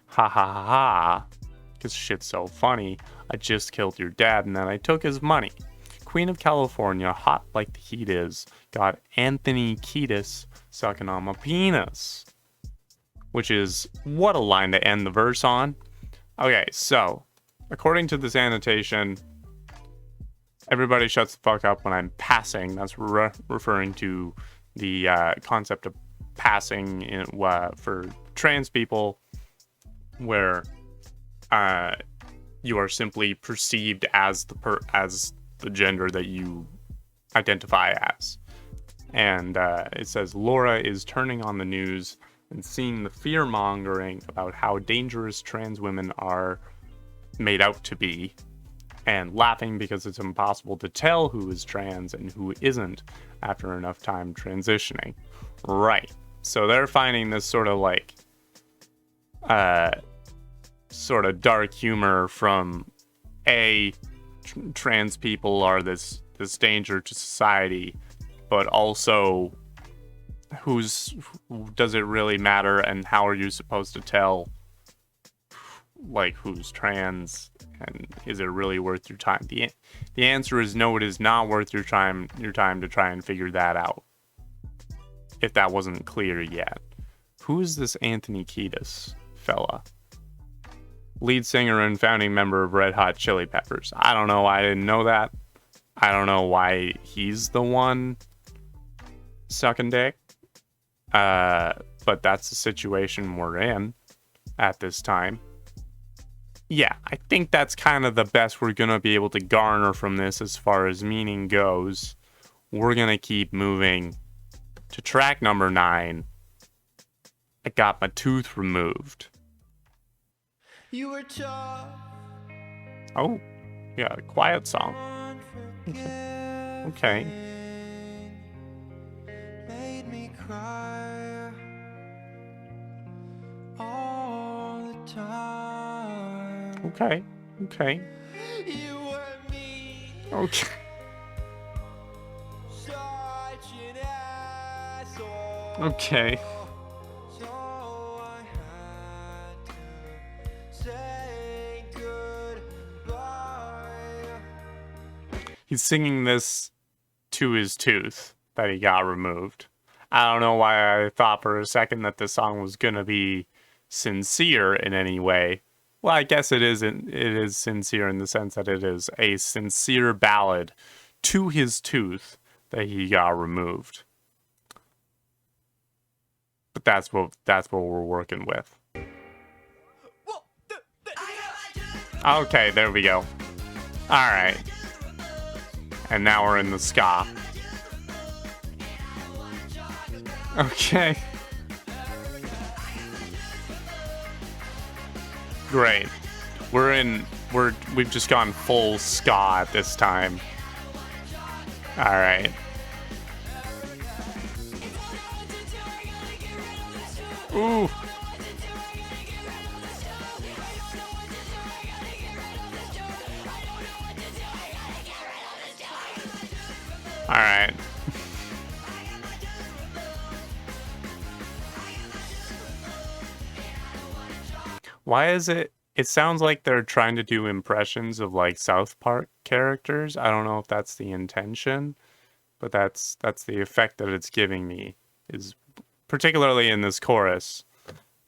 Ha ha ha ha. Because shit's so funny. I just killed your dad and then I took his money. Queen of California, hot like the heat is. Got Anthony Kiedis sucking on my penis." Which is, what a line to end the verse on. Okay, so, according to this annotation, everybody shuts the fuck up when I'm passing. That's referring to the concept of passing for trans people, where you are simply perceived as the gender that you identify as. And it says, Laura is turning on the news and seeing the fear-mongering about how dangerous trans women are made out to be, and laughing because it's impossible to tell who is trans and who isn't after enough time transitioning. Right. So they're finding this sort of like sort of dark humor from trans people are this danger to society, but also does it really matter, and how are you supposed to tell like who's trans, and is it really worth your time? The answer is no, it is not worth your time to try and figure that out, if that wasn't clear yet. Who is this Anthony Kiedis fella? Lead singer and founding member of Red Hot Chili Peppers. I don't know why I didn't know that. I don't know why he's the one sucking dick. But that's the situation we're in at this time. yeah, I think that's kind of the best we're going to be able to garner from this as far as meaning goes. We're going to keep moving to track number 9. I got my tooth removed. You were tough, Oh, yeah, a quiet song. Okay. made me cry all the time. Okay. Okay. You were me, Okay. such an asshole. Okay. So I had to say goodbye. He's singing this to his tooth that he got removed. I don't know why I thought for a second that the song was gonna be sincere in any way. Well, I guess it isn't. It is sincere in the sense that it is a sincere ballad to his tooth that he got removed. But that's what we're working with. Okay, there we go. All right. And now we're in the ska. Okay. Great. We've just gone full ska at this time. All right. Ooh. All right. Why is it? It sounds like they're trying to do impressions of like South Park characters. I don't know if that's the intention, but that's the effect that it's giving me. Is particularly in this chorus,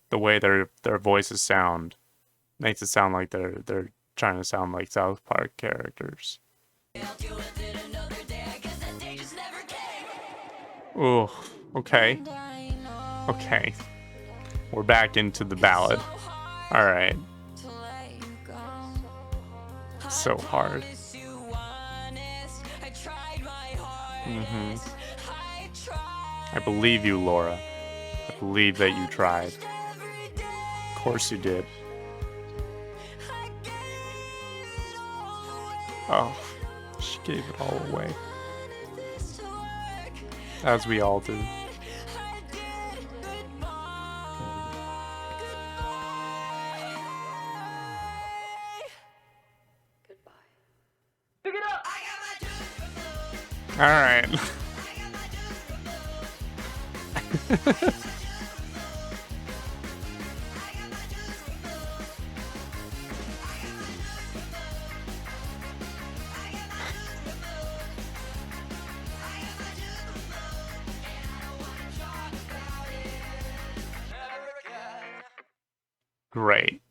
the way their voices sound makes it sound like they're trying to sound like South Park characters. Oh, okay. Okay. We're back into the ballad. All right. So hard. I believe you, Laura. I believe that you tried. Of course you did. Oh, she gave it all away. As we all do. All right. Great.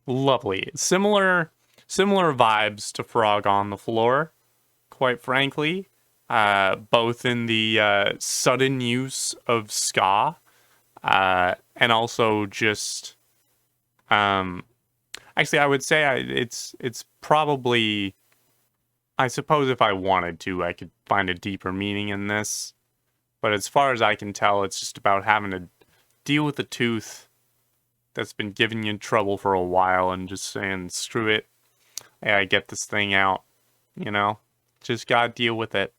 Lovely. Similar vibes to Frog on the Floor, quite frankly. Both in the sudden use of ska, and also just actually I would say it's probably, I suppose if I wanted to, I could find a deeper meaning in this. But as far as I can tell, it's just about having to deal with a tooth that's been giving you trouble for a while and just saying, screw it. Hey, I get this thing out, you know? Just gotta deal with it.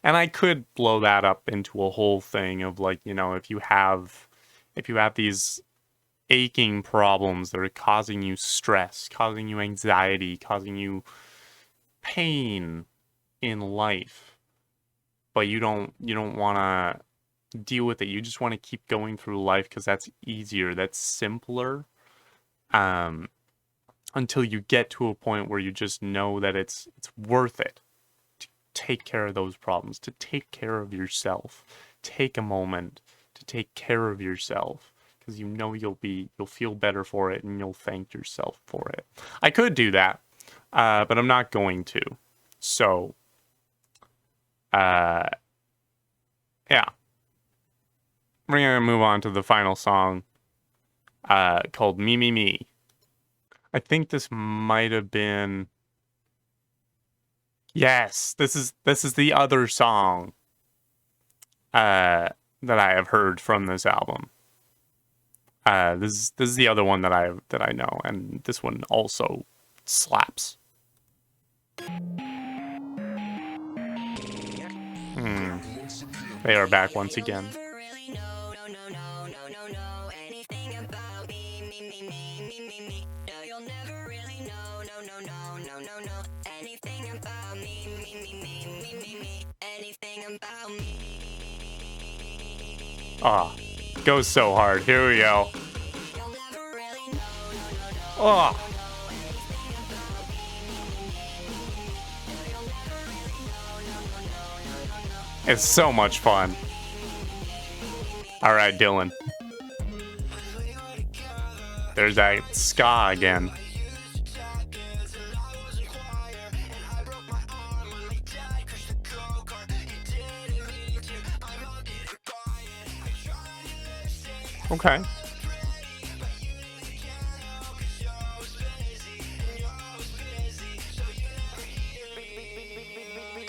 And I could blow that up into a whole thing of like, you know, if you have these aching problems that are causing you stress, causing you anxiety, causing you pain in life, but you don't want to deal with it. You just want to keep going through life because that's easier, that's simpler. Until you get to a point where you just know that it's worth it to take care of those problems, to take care of yourself. Take a moment to take care of yourself because you know you'll feel better for it and you'll thank yourself for it. I could do that, but I'm not going to. So, yeah. We're going to move on to the final song called Me, Me, Me. I think this might have been. Yes, this is the other song that I have heard from this album. This is the other one that I know, and this one also slaps. They are back once again. Ah, goes so hard. Here we go. Oh. It's so much fun. All right, Dylan. There's that ska again. Okay.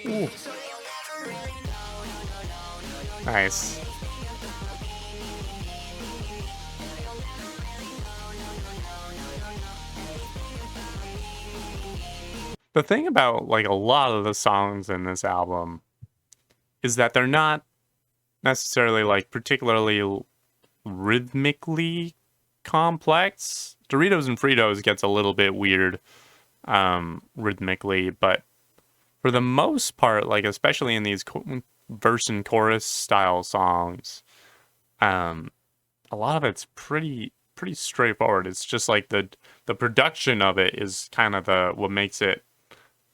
Ooh. Nice. The thing about like a lot of the songs in this album is that they're not necessarily like particularly rhythmically complex. Doritos and Fritos gets a little bit weird rhythmically, but for the most part, like especially in these verse and chorus style songs, a lot of it's pretty straightforward. It's just like the production of it is kind of what makes it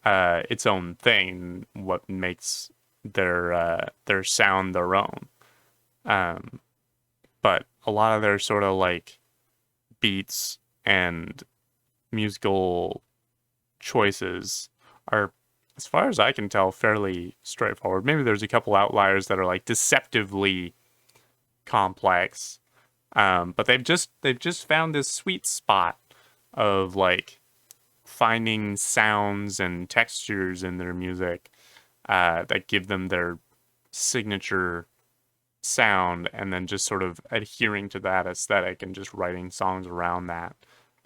its own thing, what makes their sound their own. But a lot of their sort of like beats and musical choices are, as far as I can tell, fairly straightforward. Maybe there's a couple outliers that are like deceptively complex. But they've just found this sweet spot of like finding sounds and textures in their music that give them their signature sound, and then just sort of adhering to that aesthetic and just writing songs around that.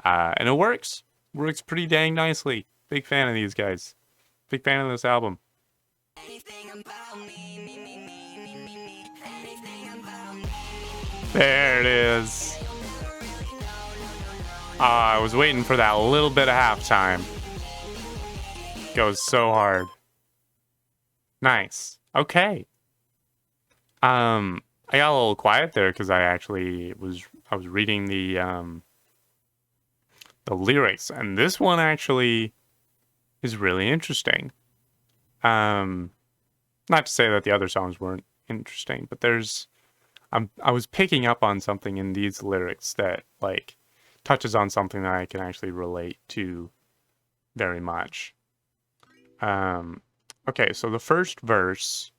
And it works pretty dang nicely. Big fan of these guys. Big fan of this album. There it is. I was waiting for that little bit of halftime. Goes so hard. Nice. Okay. I got a little quiet there because I was reading the lyrics, and this one actually is really interesting. Not to say that the other songs weren't interesting, but I was picking up on something in these lyrics that like touches on something that I can actually relate to very much. Okay, so the first verse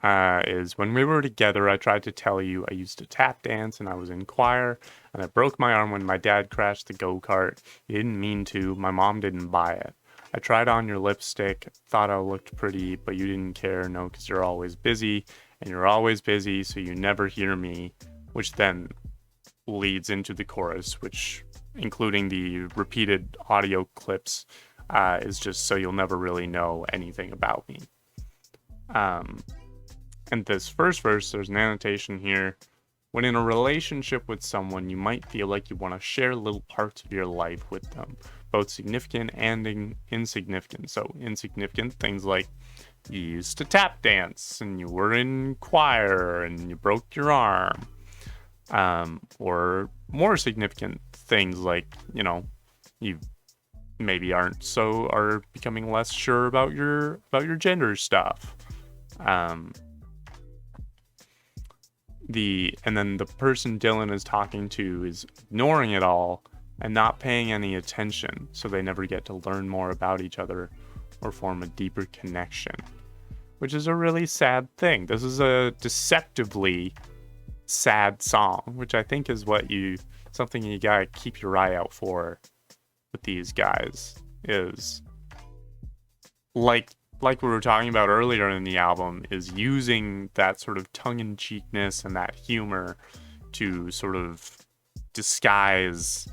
is, when we were together, I tried to tell you I used to tap dance and I was in choir, and I broke my arm when my dad crashed the go-kart. He didn't mean to. My mom didn't buy it. I tried on your lipstick, thought I looked pretty, but you didn't care, no, because you're always busy, and you're always busy, so you never hear me, which then leads into the chorus, which, including the repeated audio clips, is just so you'll never really know anything about me. And this first verse, there's an annotation here. When in a relationship with someone, you might feel like you want to share little parts of your life with them, both significant and insignificant. So insignificant things like you used to tap dance and you were in choir and you broke your arm. Or more significant things like, you know, you maybe are becoming less sure about your gender stuff. And then the person Dylan is talking to is ignoring it all and not paying any attention, so they never get to learn more about each other or form a deeper connection, which is a really sad thing. This is a deceptively sad song, which I think is something you gotta keep your eye out for with these guys is like we were talking about earlier in the album, is using that sort of tongue-in-cheekness and that humor to sort of disguise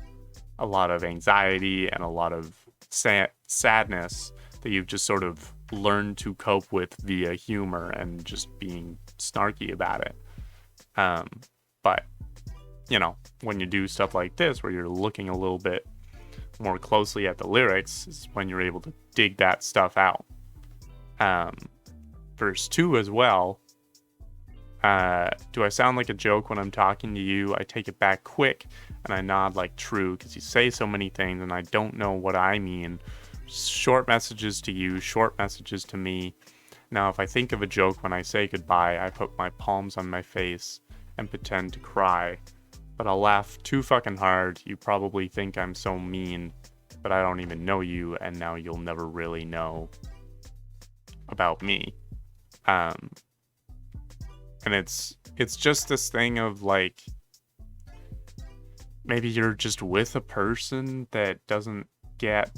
a lot of anxiety and a lot of sadness that you've just sort of learned to cope with via humor and just being snarky about it. But, you know, when you do stuff like this, where you're looking a little bit more closely at the lyrics, is when you're able to dig that stuff out. Verse 2 as well. Do I sound like a joke when I'm talking to you? I take it back quick and I nod like true, because you say so many things and I don't know what I mean. Short messages to you, short messages to me. Now, if I think of a joke when I say goodbye, I put my palms on my face and pretend to cry. But I'll laugh too fucking hard. You probably think I'm so mean, but I don't even know you, and now you'll never really know about me. And it's just this thing of like, maybe you're just with a person that doesn't get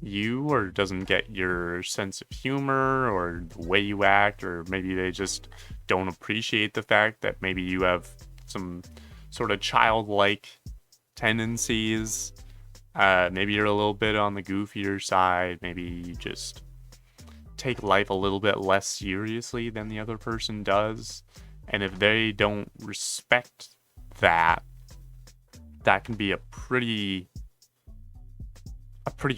you, or doesn't get your sense of humor or the way you act, or maybe they just don't appreciate the fact that maybe you have some sort of childlike tendencies. Maybe you're a little bit on the goofier side. Maybe you just take life a little bit less seriously than the other person does. And if they don't respect that, that can be a pretty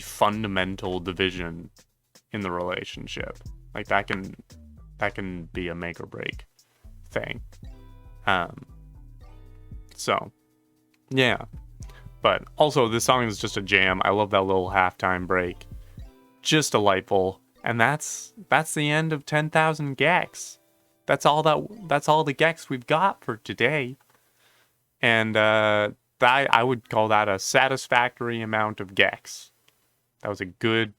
fundamental division in the relationship. Like that can be a make or break thing. So yeah. But also, this song is just a jam. I love that little halftime break. Just delightful. And that's the end of 10,000 GECS. That's all the GECS we've got for today. And I would call that a satisfactory amount of GECS. That was a good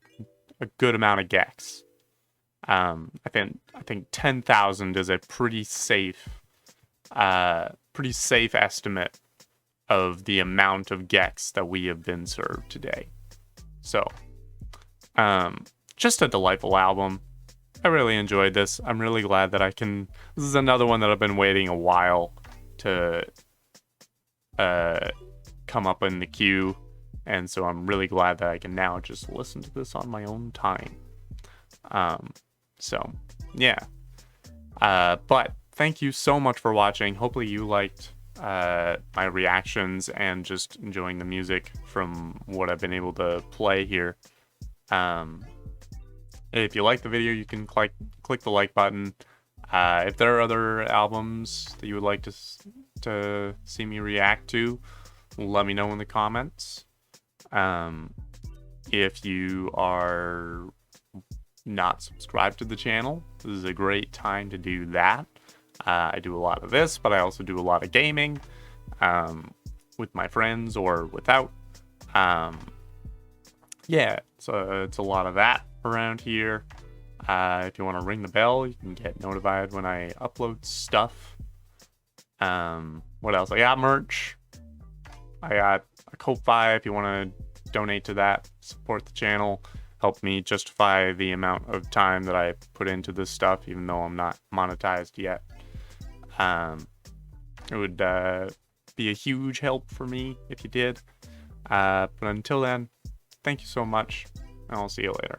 amount of GECS. I think 10,000 is a pretty safe estimate of the amount of GECS that we have been served today. So, just a delightful album. I really enjoyed this. I'm really glad that this is another one that I've been waiting a while to come up in the queue. And so I'm really glad that I can now just listen to this on my own time. So, yeah. But thank you so much for watching. Hopefully you liked my reactions and just enjoying the music from what I've been able to play here. If you like the video, you can click the like button. If there are other albums that you would like to see me react to, let me know in the comments. If you are not subscribed to the channel, this is a great time to do that. I do a lot of this, but I also do a lot of gaming with my friends or without. Yeah, so it's a lot of that around here. If you want to ring the bell, you can get notified when I upload stuff. What else? I got merch. I got a Ko-Fi if you want to donate to that, support the channel, help me justify the amount of time that I put into this stuff, even though I'm not monetized yet. It would be a huge help for me if you did. But until then, thank you so much, and I'll see you later.